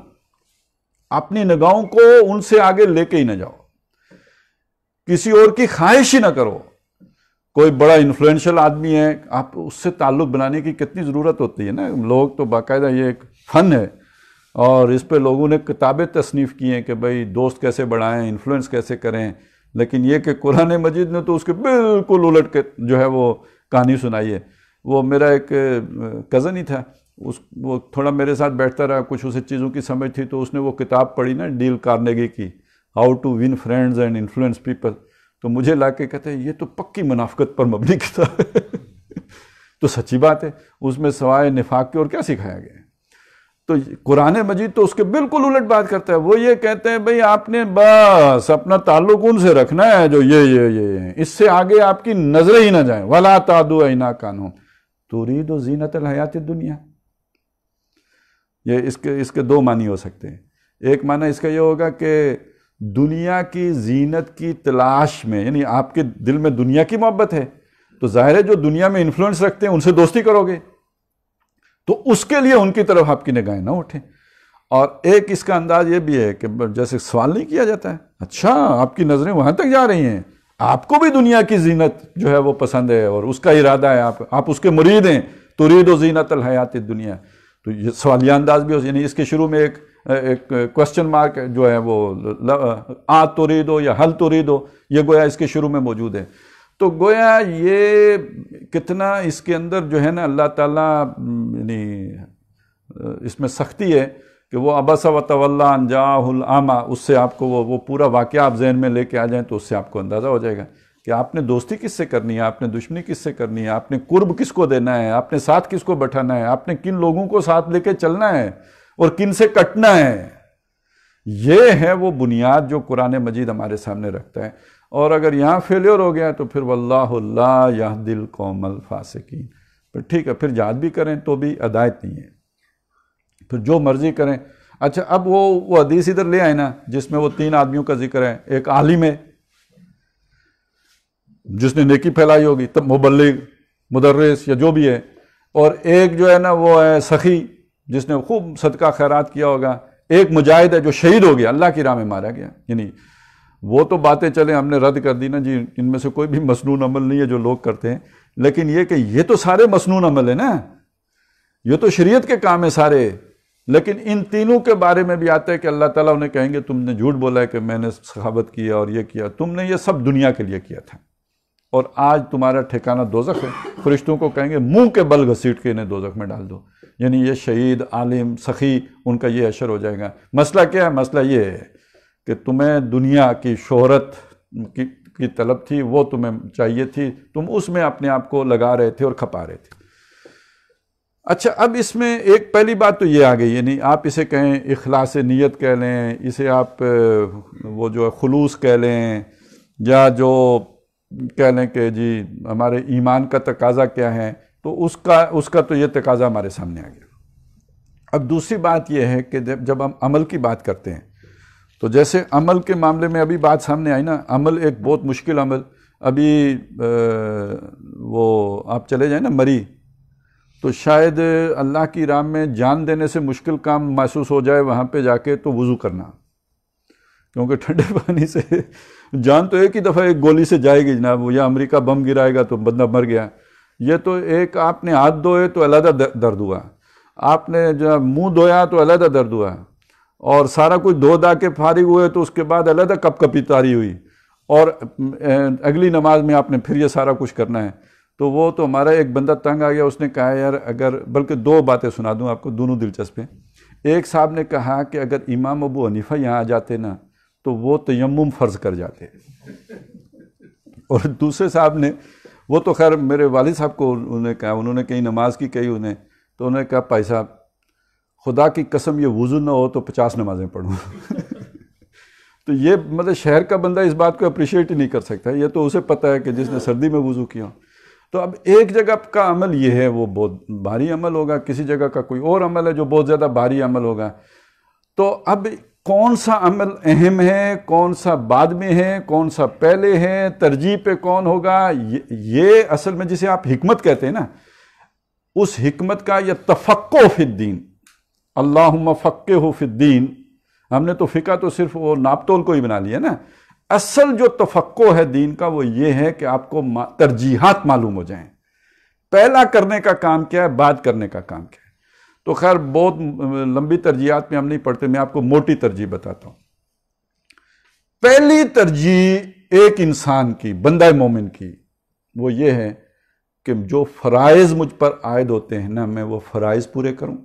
اپنی نگاہوں کو ان سے آگے لے کے ہی نہ جاؤ، کسی اور کی خواہش ہی نہ کرو. کوئی بڑا انفلوئنشل آدمی ہے، آپ اس سے تعلق بنانے کی کتنی ضرورت ہوتی ہے نا. لوگ تو باقاعدہ یہ ایک فن ہے، اور اس پہ لوگوں نے کتابیں تصنیف کی ہیں کہ بھئی دوست کیسے بڑھائیں، انفلوئنس کیسے کریں. لیکن یہ کہ قرآن مجید نے تو اس کے بالکل الٹ کے جو ہے وہ کہانی سنائی ہے. وہ میرا ایک کزن ہی تھا، وہ تھوڑا میرے ساتھ بیٹھتا رہا، کچھ اسے چیزوں کی سمجھ تھی، تو اس نے وہ کتاب پڑھی نا ڈیل کارنیگی کی، how to win friends and influence people. تو مجھے لا کے کہتے ہیں یہ تو پکی منافقت پر مبنی کتاب ہے. تو سچی بات ہے، اس میں سوائے نفاق کے اور کیا سکھایا گیا ہے. تو قرآن مجید تو اس کے بالکل الٹ بات کرتا ہے. وہ یہ کہتے ہیں بھئی آپ نے بس اپنا تعلق ان سے رکھنا ہے جو یہ اس سے آگے آپ کی نظریں ہی نہ جائیں. وَلَا تَعْدُ عَيْنَاكَ عَنْهُمْ تُرِيدُ زِينَةَ الْحَيَاةِ الدُّنْيَا. یہ اس کے دو معنی ہو سکتے ہیں. ایک معنی اس کا یہ ہوگا کہ دنیا کی زینت کی تلاش میں، یعنی آپ کے دل میں دنیا کی محبت ہے تو ظاہر ہے جو دنیا میں انفلوئنس رکھتے ہیں ان سے دوستی کرو گے، تو اس کے لیے ان کی طرف آپ کی نگاہیں نہ اٹھیں. اور ایک اس کا انداز یہ بھی ہے کہ جیسے سوال نہیں کیا جاتا ہے، اچھا آپ کی نظریں وہاں تک جا رہی ہیں، آپ کو بھی دنیا کی زینت جو ہے وہ پسند ہے اور اس کا ارادہ ہے، آپ اس کے مرید ہیں. ترید زینت الحیات الدنیا. تو یہ سوالیہ انداز بھی ہو، یعنی اس کے شروع میں ایک کوسچن مارک جو ہے وہ تریدو یا حل تریدو، یہ گویا اس کے شروع میں موجود ہے. تو گویا یہ کتنا اس کے اندر جو ہے نا اللہ تعالیٰ یعنی اس میں سختی ہے کہ وہ عبس و تولی ان جاءہ الاعمی، اس سے آپ کو وہ پورا واقعہ آپ ذہن میں لے کے آ جائیں تو اس سے آپ کو اندازہ ہو جائے گا کہ آپ نے دوستی کس سے کرنی ہے، آپ نے دشمنی کس سے کرنی ہے، آپ نے قرب کس کو دینا ہے، آپ نے ساتھ کس کو بٹھانا ہے، آپ نے کن لوگوں کو ساتھ لے کے چلنا ہے اور کن سے کٹنا ہے. یہ ہے وہ بنیاد جو قرآن مجید ہمارے سامنے رکھتا ہے. اور اگر یہاں فیلیور ہو گیا تو پھر واللہ لا یہدی القوم الفاسقین. پھر ٹھیک ہے، پھر جہاد بھی کریں تو بھی ہدایت نہیں ہے، پھر جو مرضی کریں. اچھا اب وہ حدیث ادھر لے آئے نا جس میں وہ 3 آدمیوں کا ذکر ہے، ایک عالم ہے جس نے نیکی پھیلائی ہوگی، تب مبلغ، مدرس یا جو بھی ہے، اور ایک جو ہے نا وہ ہے سخی جس نے خوب صدقہ خیرات کیا ہوگا، ایک مجاہد ہے جو شہید ہو گیا، اللہ کی راہ میں مارا گیا۔ یعنی وہ تو باتیں چلیں ہم نے رد کر دی نا جی، ان میں سے کوئی بھی مسنون عمل نہیں ہے جو لوگ کرتے ہیں، لیکن یہ کہ یہ تو سارے مسنون عمل ہیں نا، یہ تو شریعت کے کام ہیں سارے، لیکن ان تینوں کے بارے میں بھی آتا ہے کہ اللہ تعالیٰ انہیں کہیں گے تم نے جھوٹ بولا ہے کہ میں نے سخاوت کیا اور یہ کیا، تم نے یہ سب دنیا کے لیے کیا تھا اور آج تمہارا ٹھکانہ دوزخ ہے۔ فرشتوں کو کہیں گے منہ کے بل گھسیٹ کے انہیں دوزخ میں ڈال دو۔ یعنی یہ شہید، عالم، سخی، ان کا یہ حشر ہو جائے گا۔ مسئلہ کیا ہے؟ مسئلہ یہ ہے کہ تمہیں دنیا کی شہرت کی طلب تھی، وہ تمہیں چاہیے تھی، تم اس میں اپنے آپ کو لگا رہے تھے اور کھپا رہے تھے۔ اچھا اب اس میں ایک پہلی بات تو یہ آ گئی، یعنی آپ اسے کہیں اخلاص نیت کہہ لیں، اسے آپ وہ جو ہے خلوص کہہ لیں، یا جو کہہ لیں کہ جی ہمارے ایمان کا تقاضا کیا ہے، تو اس کا تو یہ تقاضا ہمارے سامنے آ گیا۔ اب دوسری بات یہ ہے کہ جب ہم عمل کی بات کرتے ہیں تو جیسے عمل کے معاملے میں ابھی بات سامنے آئی نا، عمل ایک بہت مشکل عمل، ابھی وہ آپ چلے جائیں نا مری، تو شاید اللہ کی راہ میں جان دینے سے مشکل کام محسوس ہو جائے وہاں پہ جا کے تو وضو کرنا، کیونکہ ٹھنڈے پانی سے جان تو ایک ہی دفعہ ایک گولی سے جائے گی جناب، یا امریکہ بم گرائے گا تو بندہ مر گیا، یہ تو ایک آپ نے ہاتھ دھوئے تو علیحدہ درد ہوا، آپ نے جب منہ دھویا تو علیحدہ درد ہوا، اور سارا کچھ دھو دا کے فارغ ہوئے تو اس کے بعد علیحدہ کپ کپی تاری ہوئی، اور اگلی نماز میں آپ نے پھر یہ سارا کچھ کرنا ہے۔ تو وہ تو ہمارا ایک بندہ تنگ آ گیا، اس نے کہا یار اگر، بلکہ 2 باتیں سنا دوں آپ کو، دونوں دلچسپ ہیں۔ ایک صاحب نے کہا کہ اگر امام ابو حنیفہ یہاں آ جاتے نا تو وہ تیمم فرض کر جاتے، اور دوسرے صاحب نے، وہ تو خیر میرے والد صاحب کو انہوں نے کہیں نماز کی کہی انہیں، تو انہوں نے کہا بھائی صاحب خدا کی قسم یہ وضو نہ ہو تو 50 نمازیں پڑھوں۔ تو یہ مطلب شہر کا بندہ اس بات کو اپریشیٹ ہی نہیں کر سکتا، یہ تو اسے پتہ ہے کہ جس نے سردی میں وضو کیا۔ تو اب ایک جگہ کا عمل یہ ہے وہ بہت بھاری عمل ہوگا، کسی جگہ کا کوئی اور عمل ہے جو بہت زیادہ بھاری عمل ہوگا، تو اب کون سا عمل اہم ہے، کون سا بعد میں ہے، کون سا پہلے ہے، ترجیح پہ کون ہوگا، یہ اصل میں جسے آپ حکمت کہتے ہیں نا، اس حکمت کا یہ تفقہ فی الدین، اللہم فقہہ فی الدین، ہم نے تو فقہ تو صرف وہ ناپ تول کو ہی بنا لیا نا، اصل جو تفقہ ہے دین کا وہ یہ ہے کہ آپ کو ترجیحات معلوم ہو جائیں، پہلا کرنے کا کام کیا ہے، بعد کرنے کا کام کیا ہے۔ تو خیر بہت لمبی ترجیحات میں ہم نہیں پڑھتے، میں آپ کو موٹی ترجیح بتاتا ہوں۔ پہلی ترجیح ایک انسان کی، بندہ مومن کی، وہ یہ ہے کہ جو فرائض مجھ پر عائد ہوتے ہیں نا، میں وہ فرائض پورے کروں،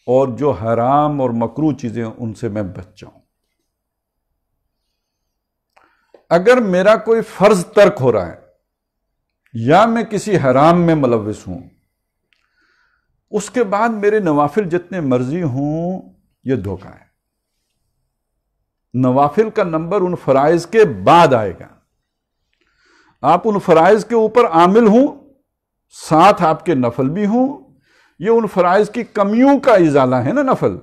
اور جو حرام اور مکروہ چیزیں ان سے میں بچ جاؤں۔ اگر میرا کوئی فرض ترک ہو رہا ہے یا میں کسی حرام میں ملوث ہوں، اس کے بعد میرے نوافل جتنے مرضی ہوں، یہ دھوکہ ہے۔ نوافل کا نمبر ان فرائض کے بعد آئے گا، آپ ان فرائض کے اوپر عامل ہوں، ساتھ آپ کے نفل بھی ہوں، یہ ان فرائض کی کمیوں کا ازالہ ہے نا نفل،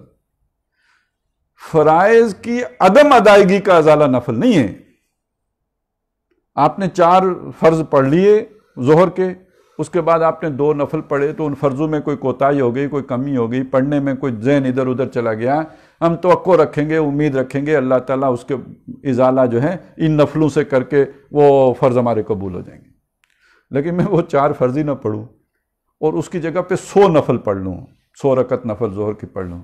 فرائض کی عدم ادائیگی کا ازالہ نفل نہیں ہے۔ آپ نے 4 فرض پڑھ لیے ظہر کے، اس کے بعد آپ نے 2 نفل پڑھے، تو ان فرضوں میں کوئی کوتاہی ہو گئی، کوئی کمی ہو گئی، پڑھنے میں کوئی ذہن ادھر ادھر چلا گیا، ہم توقع رکھیں گے، امید رکھیں گے اللہ تعالیٰ اس کے ازالہ جو ہے ان نفلوں سے کر کے وہ فرض ہمارے قبول ہو جائیں گے۔ لیکن میں وہ 4 فرض ہی نہ پڑھوں اور اس کی جگہ پہ 100 نفل پڑھ لوں، 100 رکعت نفل ظہر کی پڑھ لوں،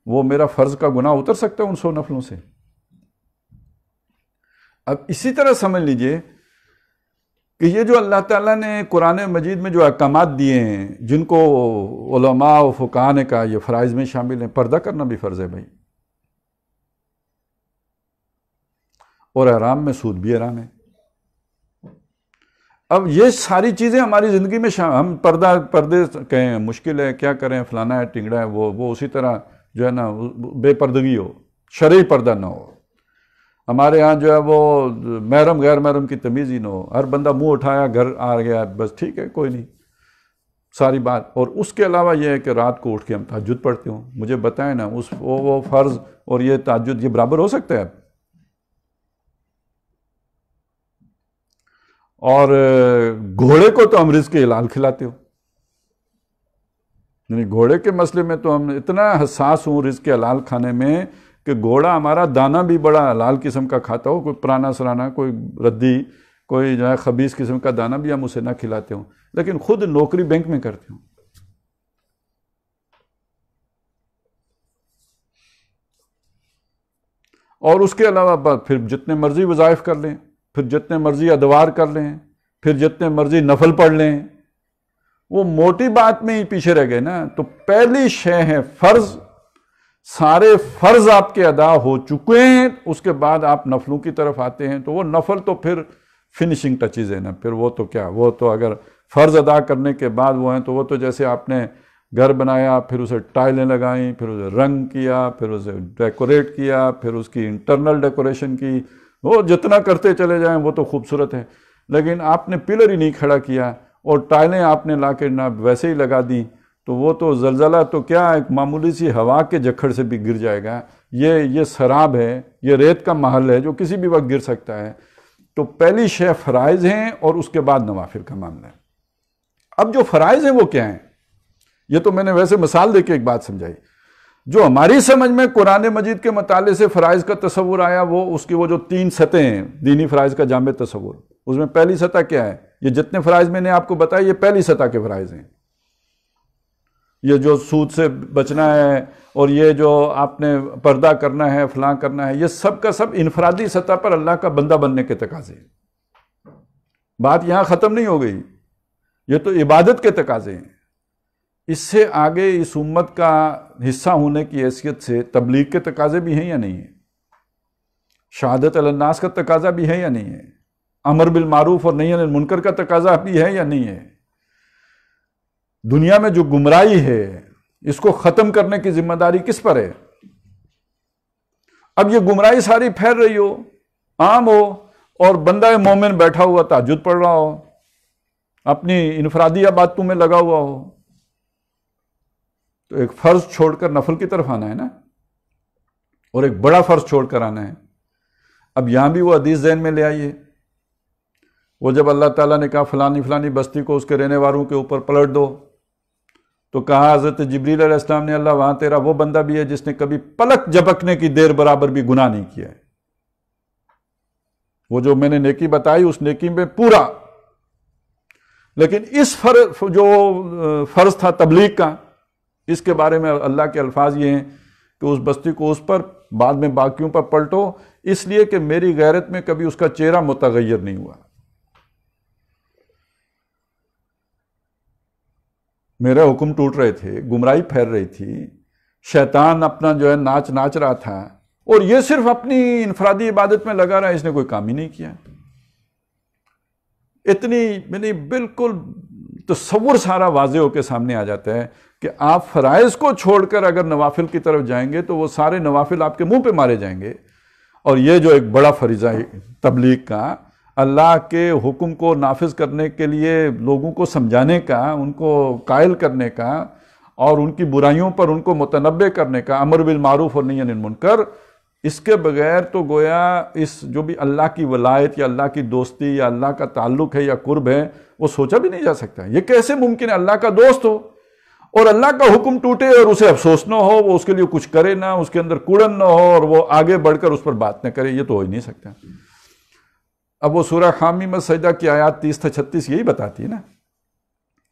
وہ میرا فرض کا گناہ اتر سکتا ہے ان 100 نفلوں سے؟ اب اسی طرح سمجھ لیجئے کہ یہ جو اللہ تعالیٰ نے قرآن مجید میں جو احکامات دیے ہیں، جن کو علماء و فقہاء نے کہا یہ فرائض میں شامل ہیں، پردہ کرنا بھی فرض ہے بھائی، اور حرام میں سود بھی حرام ہے۔ اب یہ ساری چیزیں ہماری زندگی میں ہم پردے کہیں مشکل ہے، کیا کریں، فلانا ہے، ٹنگڑا ہے، وہ اسی طرح جو ہے نا بے پردگی ہو، شرعی پردہ نہ ہو، ہمارے ہاں جو ہے وہ محرم غیر محرم کی تمیز ہی نہ ہو، ہر بندہ منہ اٹھایا گھر آ گیا، بس ٹھیک ہے کوئی نہیں، ساری بات. اور اس کے علاوہ یہ ہے کہ رات کو اٹھ کے ہم تہجد پڑھتے ہوں. مجھے بتائیں نا وہ فرض اور یہ تہجد یہ برابر ہو سکتا ہے؟ اور گھوڑے کو تو ہم رزق حلال کھلاتے ہو. یعنی گھوڑے کے مسئلے میں تو ہم اتنا حساس ہوں رزق حلال کھانے میں کہ گھوڑا ہمارا دانہ بھی بڑا حلال قسم کا کھاتا ہو. کوئی پرانا سرانا، کوئی ردی، کوئی جو ہے خبیث قسم کا دانہ بھی ہم اسے نہ کھلاتے ہوں، لیکن خود نوکری بینک میں کرتے ہوں. اور اس کے علاوہ پھر جتنے مرضی وظائف کر لیں، پھر جتنے مرضی ادوار کر لیں، پھر جتنے مرضی نفل پڑھ لیں، وہ موٹی بات میں ہی پیچھے رہ گئے نا. تو پہلی شے ہے فرض. سارے فرض آپ کے ادا ہو چکے ہیں، اس کے بعد آپ نفلوں کی طرف آتے ہیں. تو وہ نفل تو پھر فنیشنگ ٹچیز ہے نا. پھر وہ تو کیا، وہ تو اگر فرض ادا کرنے کے بعد وہ ہیں تو وہ تو جیسے آپ نے گھر بنایا، پھر اسے ٹائلیں لگائیں، پھر اسے رنگ کیا، پھر اسے ڈیکوریٹ کیا، پھر اس کی انٹرنل ڈیکوریشن کی، وہ جتنا کرتے چلے جائیں وہ تو خوبصورت ہے. لیکن آپ نے پلر ہی نہیں کھڑا کیا اور ٹائلیں آپ نے لا کے نہ ویسے ہی لگا دیں، تو وہ تو زلزلہ تو کیا ایک معمولی سی ہوا کے جھکڑ سے بھی گر جائے گا. یہ سراب ہے، یہ ریت کا محل ہے جو کسی بھی وقت گر سکتا ہے. تو پہلی شے فرائض ہیں اور اس کے بعد نوافل کا معاملہ ہے. اب جو فرائض ہیں وہ کیا ہیں؟ یہ تو میں نے ویسے مثال دے کے ایک بات سمجھائی. جو ہماری سمجھ میں قرآن مجید کے مطالعے سے فرائض کا تصور آیا، وہ اس کی وہ جو 3 سطحیں ہیں دینی فرائض کا جامع تصور. اس میں پہلی سطح کیا ہے؟ یہ جتنے فرائض میں نے آپ کو بتایا یہ پہلی سطح کے فرائض ہیں. یہ جو سود سے بچنا ہے اور یہ جو آپ نے پردہ کرنا ہے، فلاں کرنا ہے، یہ سب کا سب انفرادی سطح پر اللہ کا بندہ بننے کے تقاضے ہیں. بات یہاں ختم نہیں ہو گئی، یہ تو عبادت کے تقاضے ہیں. اس سے آگے اس امت کا حصہ ہونے کی حیثیت سے تبلیغ کے تقاضے بھی ہیں یا نہیں ہیں؟ شہادت علی الناس کا تقاضا بھی ہے یا نہیں ہے؟ امر بالمعروف اور نہی عن المنکر کا تقاضا بھی ہے یا نہیں ہے؟ دنیا میں جو گمراہی ہے اس کو ختم کرنے کی ذمہ داری کس پر ہے؟ اب یہ گمراہی ساری پھیل رہی ہو، عام ہو، اور بندہ مومن بیٹھا ہوا تہجد پڑھ رہا ہو، اپنی انفرادی عبادتوں میں لگا ہوا ہو، تو ایک فرض چھوڑ کر نفل کی طرف آنا ہے نا، اور ایک بڑا فرض چھوڑ کر آنا ہے. اب یہاں بھی وہ حدیث ذہن میں لے آئیے. وہ جب اللہ تعالیٰ نے کہا فلانی فلانی بستی کو اس کے رہنے والوں کے اوپر پلٹ دو، تو کہا حضرت جبریل علیہ السلام نے اللہ وہاں تیرا وہ بندہ بھی ہے جس نے کبھی پلک جھپکنے کی دیر برابر بھی گناہ نہیں کیا ہے. وہ جو میں نے نیکی بتائی اس نیکی میں پورا. لیکن اس جو فرض تھا تبلیغ کا، اس کے بارے میں اللہ کے الفاظ یہ ہیں کہ اس بستی کو اس پر بعد میں باقیوں پر پلٹو، اس لیے کہ میری غیرت میں کبھی اس کا چہرہ متغیر نہیں ہوا. میرے حکم ٹوٹ رہے تھے، گمراہی پھیل رہی تھی، شیطان اپنا جو ہے ناچ رہا تھا، اور یہ صرف اپنی انفرادی عبادت میں لگا رہا، اس نے کوئی کام ہی نہیں کیا. اتنی بالکل تصور سارا واضح ہو کے سامنے آ جاتا ہے کہ آپ فرائض کو چھوڑ کر اگر نوافل کی طرف جائیں گے تو وہ سارے نوافل آپ کے منہ پہ مارے جائیں گے. اور یہ جو ایک بڑا فریضہ ہے تبلیغ کا، اللہ کے حکم کو نافذ کرنے کے لیے لوگوں کو سمجھانے کا، ان کو قائل کرنے کا، اور ان کی برائیوں پر ان کو متنبع کرنے کا، امر بالمعروف اور نہی عن المنکر، اس کے بغیر تو گویا اس جو بھی اللہ کی ولایت یا اللہ کی دوستی یا اللہ کا تعلق ہے یا قرب ہے وہ سوچا بھی نہیں جا سکتا. یہ کیسے ممکن ہے اللہ کا دوست ہو اور اللہ کا حکم ٹوٹے اور اسے افسوس نہ ہو، وہ اس کے لیے کچھ کرے نہ، اس کے اندر کوڑن نہ ہو، اور وہ آگے بڑھ کر اس پر بات نہ کرے؟ یہ تو ہو ہی نہیں سکتا. اب وہ سورہ حامی میں سجدہ کی آیات 30 تا 36 یہی بتاتی ہے نا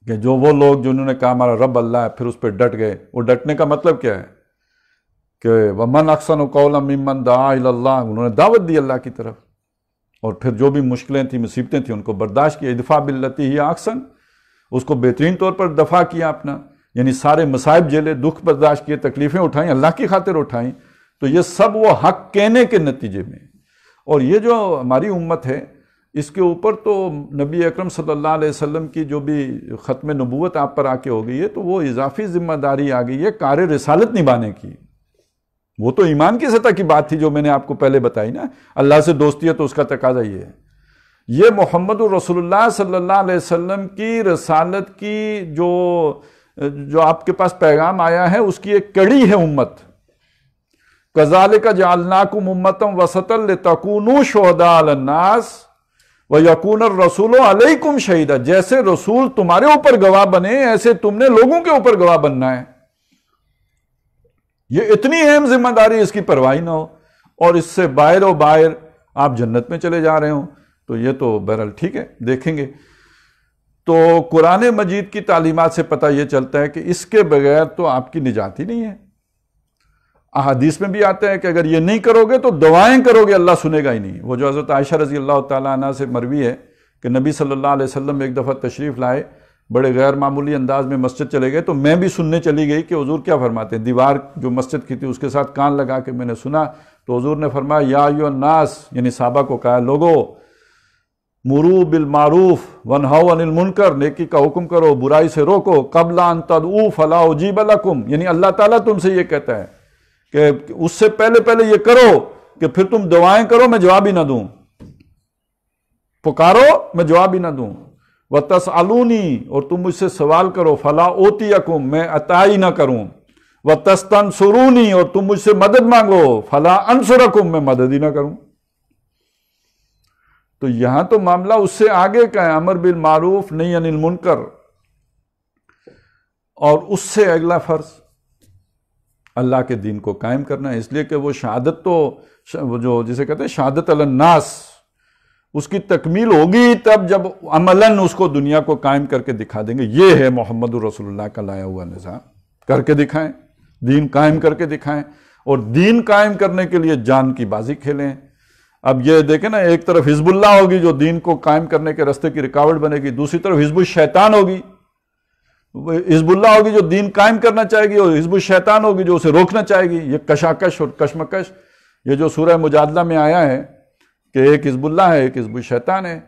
کہ جو وہ لوگ جنہوں نے کہا ہمارا رب اللہ ہے، پھر اس پہ ڈٹ گئے. وہ ڈٹنے کا مطلب کیا ہے کہ وَمَنْ أَحْسَنُ قَوْلًا مِّمَّنْ دَعَا إِلَى اللَّهِ، انہوں نے دعوت دی اللہ کی طرف، اور پھر جو بھی مشکلیں تھیں، مصیبتیں تھیں، ان کو برداشت کیا. ادفع باللتی ہی احسن، اس کو بہترین طور پر دفع کیا اپنا، یعنی سارے مصائب جھیلے، دکھ برداشت کیے، تکلیفیں اٹھائیں، اللہ کی خاطر اٹھائیں. تو یہ سب وہ حق کہنے کے نتیجے میں. اور یہ جو ہماری امت ہے اس کے اوپر تو نبی اکرم صلی اللہ علیہ وسلم کی جو بھی ختم نبوت آپ پر آ کے ہو گئی ہے تو وہ اضافی ذمہ داری آ گئی ہے کار رسالت نبھانے کی. وہ تو ایمان کی سطح کی بات تھی جو میں نے آپ کو پہلے بتائی نا، اللہ سے دوستی ہے تو اس کا تقاضا یہ ہے. یہ محمد الرسول اللہ صلی اللہ علیہ وسلم کی رسالت کی جو آپ کے پاس پیغام آیا ہے اس کی ایک کڑی ہے امت. كَذَلِكَ جَعَلْنَاكُمْ أُمَّةً وَسَطًا لِتَكُونُوا شُهَدَاءَ عَلَى النَّاسِ وَيَكُونَ الرَّسُولُ عَلَيْكُمْ شَهِيدًا. جیسے رسول تمہارے اوپر گواہ بنے ایسے تم نے لوگوں کے اوپر گواہ بننا ہے. یہ اتنی اہم ذمہ داری اس کی پرواہ نہ ہو اور اس سے باہر و باہر آپ جنت میں چلے جا رہے ہوں تو یہ تو بہرحال ٹھیک ہے، دیکھیں گے. تو قرآن مجید کی تعلیمات سے پتہ یہ چلتا ہے کہ اس کے بغیر تو آپ کی نجات ہی نہیں ہے. احادیث میں بھی آتا ہے کہ اگر یہ نہیں کرو گے تو دعائیں کرو گے اللہ سنے گا ہی نہیں. وہ جو حضرت عائشہ رضی اللہ تعالیٰ عنہ سے مروی ہے کہ نبی صلی اللہ علیہ وسلم ایک دفعہ تشریف لائے، بڑے غیر معمولی انداز میں مسجد چلے گئے، تو میں بھی سننے چلی گئی کہ حضور کیا فرماتے ہیں. دیوار جو مسجد کی تھی اس کے ساتھ کان لگا کے میں نے سنا تو حضور نے فرمایا یا ایھا الناس، یعنی صحابہ کو کہا لوگو مرو بالمعروف ونہوا عن المنکر، نیکی کا حکم کرو برائی سے روکو، قبل ان تدعوا فلا اجیب لکم، یعنی اللہ تعالیٰ تم سے یہ کہتا ہے کہ اس سے پہلے یہ کرو کہ پھر تم دعائیں کرو میں جواب ہی نہ دوں، پکارو میں جواب ہی نہ دوں. وَتَسْأَلُونِي، اور تم مجھ سے سوال کرو، فَلَا أُوتِيَكُمْ، میں عطا ہی نہ کروں. وَتَسْتَنصُرُونِي، اور تم مجھ سے مدد مانگو، فَلَا أَنصُرَكُمْ، میں مدد ہی نہ کروں. تو یہاں تو معاملہ اس سے آگے کا ہے، امر بالمعروف نہی عن المنکر، اور اس سے اگلا فرض اللہ کے دین کو قائم کرنا ہے. اس لیے کہ وہ شہادت تو وہ جو جسے کہتے ہیں شہادت علی الناس، اس کی تکمیل ہوگی تب جب عملاً اس کو دنیا کو قائم کر کے دکھا دیں گے. یہ ہے محمد الرسول اللہ کا لایا ہوا نظام، کر کے دکھائیں، دین قائم کر کے دکھائیں، اور دین قائم کرنے کے لیے جان کی بازی کھیلیں. اب یہ دیکھیں نا، ایک طرف حزب اللہ ہوگی جو دین کو قائم کرنے کے راستے کی رکاوٹ بنے گی، دوسری طرف حزب الشیطان ہوگی. حزب اللہ ہوگی جو دین قائم کرنا چاہے گی، اور حزب الشیطان ہوگی جو اسے روکنا چاہے گی. یہ کشاکش اور کشمکش، یہ جو سورہ مجادلہ میں آیا ہے کہ ایک حزب اللہ ہے ایک حزب الشیطان ہے،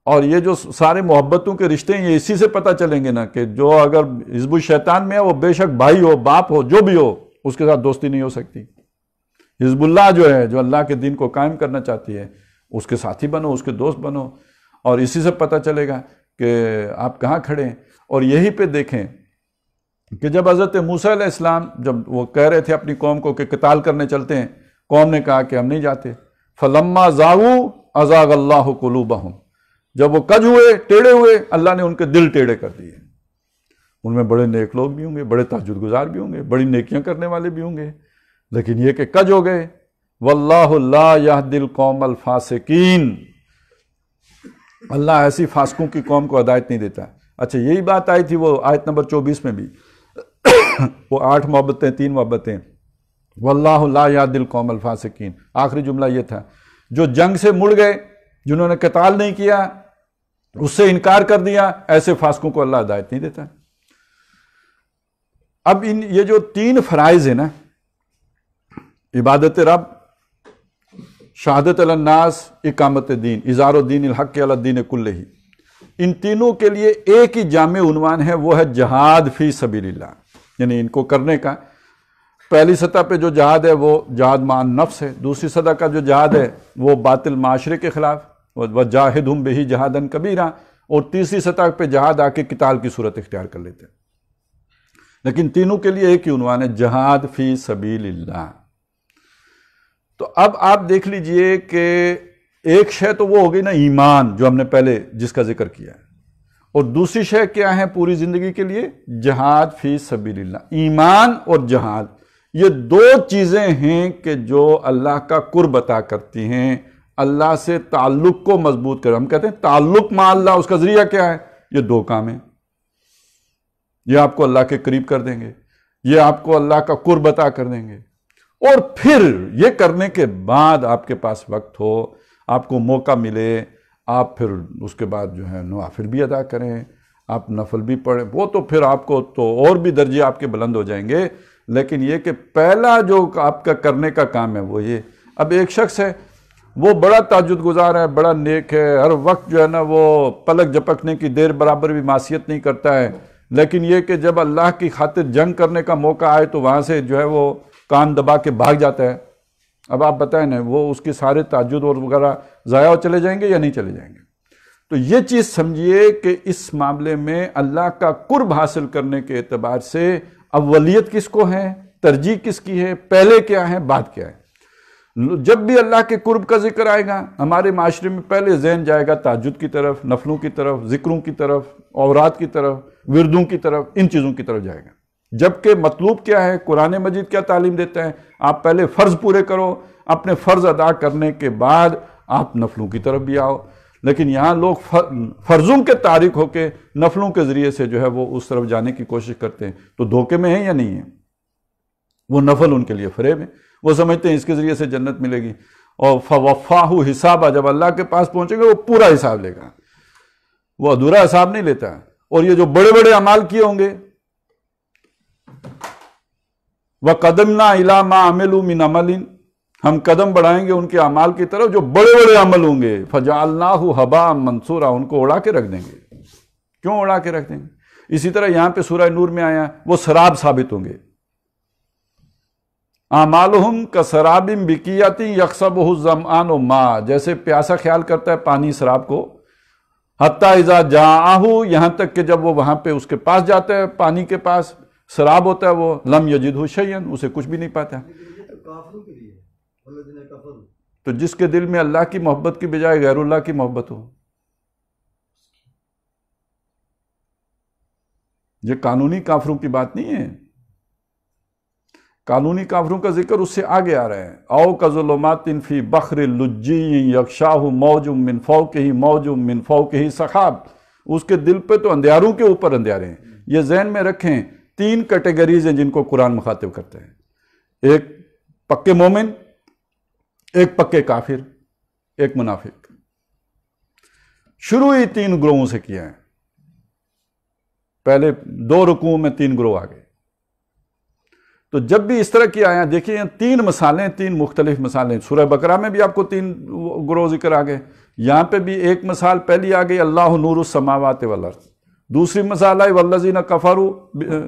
اور یہ جو سارے محبتوں کے رشتے ہیں یہ اسی سے پتہ چلیں گے نا کہ جو اگر حزب الشیطان میں ہے وہ بے شک بھائی ہو باپ ہو جو بھی ہو اس کے ساتھ دوستی نہیں ہو سکتی. حزب اللہ جو ہے جو اللہ کے دین کو قائم کرنا چاہتی ہے اس کے ساتھی بنو، اس کے دوست بنو، اور اسی سے پتہ چلے گا کہ آپ کہاں کھڑے ہیں. اور یہی پہ دیکھیں کہ جب حضرت موسیٰ علیہ السلام جب وہ کہہ رہے تھے اپنی قوم کو کہ قتال کرنے چلتے ہیں، قوم نے کہا کہ ہم نہیں جاتے. فَلَمَّا زَاغُوا أَزَاغَ اللَّهُ قُلُوبَهُمْ، جب وہ کج ہوئے ٹیڑے ہوئے اللہ نے ان کے دل ٹیڑے کر دیے. ان میں بڑے نیک لوگ بھی ہوں گے، بڑے تہجد گزار بھی ہوں گے، بڑی نیکیاں کرنے والے بھی ہوں گے، لیکن یہ کہ کج ہو گئے. وَاللَّهُ لَا يَهْدِي الْقَوْمَ الْفَاسِقِينَ، اللہ ایسی فاسقوں کی قوم کو ہدایت نہیں دیتا. اچھا یہی بات آئی تھی وہ آیت نمبر 24 میں بھی وہ 8 محبتیں 3 محبتیں. واللہ لا یہدی القوم الفاسقین، آخری جملہ یہ تھا جو جنگ سے مڑ گئے، جنہوں نے قتال نہیں کیا، اس سے انکار کر دیا، ایسے فاسقوں کو اللہ ہدایت نہیں دیتا. اب یہ جو 3 فرائض ہیں نا، عبادت رب، شہادت علی الناس، اقامت دین، اظہار الدین الحق علی الدین کلہ، ان تینوں کے لیے ایک ہی جامع عنوان ہے، وہ ہے جہاد فی سبیل اللہ. یعنی ان کو کرنے کا پہلی سطح پہ جو جہاد ہے وہ جہاد مع النفس ہے، دوسری سطح کا جو جہاد ہے وہ باطل معاشرے کے خلاف وجاہدہم بہ جہادا کبیرا، اور تیسری سطح پہ جہاد آ کے قتال کی صورت اختیار کر لیتے ہیں. لیکن تینوں کے لیے ایک ہی عنوان ہے، جہاد فی سبیل اللہ. تو اب آپ دیکھ لیجئے کہ ایک شے تو وہ ہو گئی نا ایمان جو ہم نے پہلے جس کا ذکر کیا ہے، اور دوسری شے کیا ہے پوری زندگی کے لیے؟ جہاد فی سبیل اللہ. ایمان اور جہاد یہ 2 چیزیں ہیں کہ جو اللہ کا قرب عطا کرتی ہیں، اللہ سے تعلق کو مضبوط کر. ہم کہتے ہیں تعلق مع اللہ، اس کا ذریعہ کیا ہے؟ یہ 2 کام ہیں. یہ آپ کو اللہ کے قریب کر دیں گے، یہ آپ کو اللہ کا قرب عطا کر دیں گے. اور پھر یہ کرنے کے بعد آپ کے پاس وقت ہو، آپ کو موقع ملے، آپ پھر اس کے بعد جو ہے نوافل بھی ادا کریں، آپ نفل بھی پڑھیں، وہ تو پھر آپ کو تو اور بھی درجے آپ کے بلند ہو جائیں گے. لیکن یہ کہ پہلا جو آپ کا کرنے کا کام ہے وہ یہ. اب ایک شخص ہے وہ بڑا تہجد گزار ہے، بڑا نیک ہے، ہر وقت جو ہے نا وہ پلک جھپکنے کی دیر برابر بھی معصیت نہیں کرتا ہے، لیکن یہ کہ جب اللہ کی خاطر جنگ کرنے کا موقع آئے تو وہاں سے جو ہے وہ کان دبا کے بھاگ جاتا ہے. اب آپ بتائیں نا وہ اس کے سارے تہجد اور وغیرہ ضائع ہو چلے جائیں گے یا نہیں چلے جائیں گے؟ تو یہ چیز سمجھیے کہ اس معاملے میں اللہ کا قرب حاصل کرنے کے اعتبار سے اولیت کس کو ہے، ترجیح کس کی ہے، پہلے کیا ہے، بعد کیا ہے۔ جب بھی اللہ کے قرب کا ذکر آئے گا ہمارے معاشرے میں پہلے ذہن جائے گا تہجد کی طرف، نفلوں کی طرف، ذکروں کی طرف، اورات کی طرف، وردوں کی طرف، ان چیزوں کی طرف جائے گا۔ جبکہ مطلوب کیا ہے، قرآن مجید کیا تعلیم دیتا ہے، آپ پہلے فرض پورے کرو، اپنے فرض ادا کرنے کے بعد آپ نفلوں کی طرف بھی آؤ۔ لیکن یہاں لوگ فرضوں کے تارک ہو کے نفلوں کے ذریعے سے جو ہے وہ اس طرف جانے کی کوشش کرتے ہیں، تو دھوکے میں ہیں یا نہیں ہیں؟ وہ نفل ان کے لیے فریب ہے، وہ سمجھتے ہیں اس کے ذریعے سے جنت ملے گی، اور فوفاہ حسابہ، جب اللہ کے پاس پہنچے گا وہ پورا حساب لے گا، وہ ادھورا حساب نہیں لیتا۔ اور یہ جو بڑے بڑے اعمال کیے ہوں گے، وَقَدَمْنَا إِلَىٰ مَا عَمِلُوا مِنْ عَمَلٍ، ہم قدم بڑھائیں گے ان کے اعمال کی طرف جو بڑے بڑے عمل ہوں گے، فَجَعَلْنَاهُ هَبَاءً مَنْثُورًا، ان کو اڑا کے رکھ دیں گے۔ کیوں اڑا کے رکھ دیں گے؟ اسی طرح یہاں پہ سورہ نور میں آیا وہ سراب ثابت ہوں گے۔ اعمالہم کسراب بقیۃ یحسبہ الظمآن ماء، جیسے پیاسا خیال کرتا ہے پانی سراب کو، حتی اذا جاءہ، یہاں تک کہ جب وہ وہاں پہ اس کے پاس جاتا ہے، پانی کے پاس سراب ہوتا ہے، وہ لم یجدہ شیئا، اسے کچھ بھی نہیں پاتا۔ تو جس کے دل میں اللہ کی محبت کی بجائے غیر اللہ کی محبت ہو، یہ قانونی کافروں کی بات نہیں ہے، قانونی کافروں کا ذکر اس سے آگے آ رہا ہے۔ او کظلمات فی بحر لجی یغشاہ موج من فوقہ موج من فوقہ سحاب، اس کے دل پہ تو اندھیاروں کے اوپر اندھیارے ہیں۔ یہ ذہن میں رکھیں، تین کیٹیگریز ہیں جن کو قرآن مخاطب کرتے ہیں، ایک پکے مومن، ایک پکے کافر، ایک منافق۔ شروع ہی تین گروہوں سے کیا ہے، پہلے دو رکوعوں میں تین گروہ آگے۔ تو جب بھی اس طرح کی آیا، دیکھیے تین مثالیں، تین مختلف مثالیں، سورہ بقرہ میں بھی آپ کو تین گروہ ذکر آگئے، یہاں پہ بھی ایک مثال پہلی آگئی، اللہ نور السماوات والارض، دوسری مثال آئی والذین کفروا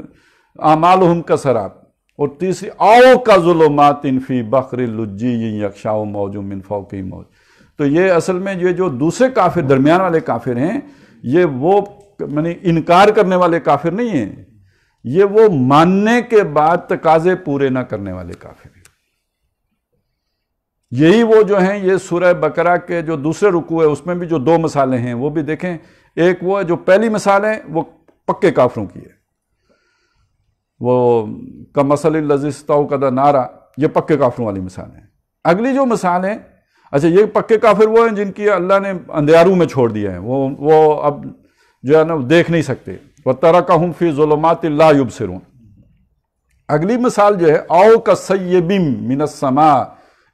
اعمالہم کسراب، اور تیسری او کظلمات فی بحر لجی یغشاہ موج من فوقہ موج۔ تو یہ اصل میں یہ جو دوسرے کافر، درمیان والے کافر ہیں، یہ وہ یعنی انکار کرنے والے کافر نہیں ہیں، یہ وہ ماننے کے بعد تقاضے پورے نہ کرنے والے کافر ہیں۔ یہی وہ جو ہیں، یہ سورہ بقرہ کے جو دوسرے رکوع ہے اس میں بھی جو دو مثالیں ہیں وہ بھی دیکھیں، ایک وہ جو پہلی مثال ہے وہ پکے کافروں کی ہے، وہ کمثل الذی استوقد نارا، یہ پکے کافروں والی مثال ہے۔ اگلی جو مثال ہے، اچھا یہ پکے کافر وہ ہیں جن کی اللہ نے اندھیاروں میں چھوڑ دیا ہے، وہ اب جو ہے نا دیکھ نہیں سکتے، وَتَرَكَهُمْ فِي ظُلُمَاتٍ لَا يُبْصِرُونَ۔ اگلی مثال جو ہے او کَصَيِّبٍ مِّنَ السَّمَاءِ،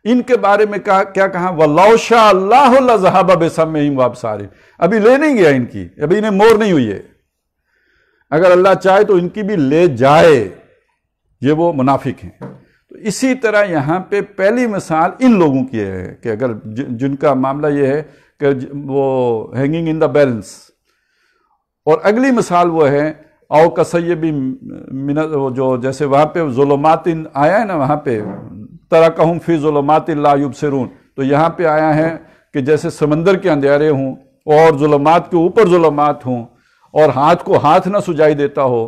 ان کے بارے میں کیا کہا، وَلَوْ شَاءَ اللَّهُ لَذَهَبَ بِسَمْعِهِمْ وَأَبْصَارِهِمْ، ابھی لے نہیں گیا ان کی، ابھی انہیں مور نہیں ہوئی ہے، اگر اللہ چاہے تو ان کی بھی لے جائے، یہ وہ منافق ہیں۔ تو اسی طرح یہاں پہ پہلی مثال ان لوگوں کی ہے کہ اگر جن کا معاملہ یہ ہے کہ وہ ہینگنگ ان دا بیلنس، اور اگلی مثال وہ ہے او کصیب من، جو جیسے وہاں پہ ظلمات آیا ہے نا، وہاں پہ ترکہم فی ظلمات لا یبصرون، تو یہاں پہ آیا ہے کہ جیسے سمندر کے اندھیرے ہوں اور ظلمات کے اوپر ظلمات ہوں، اور ہاتھ کو ہاتھ نہ سجائی دیتا ہو،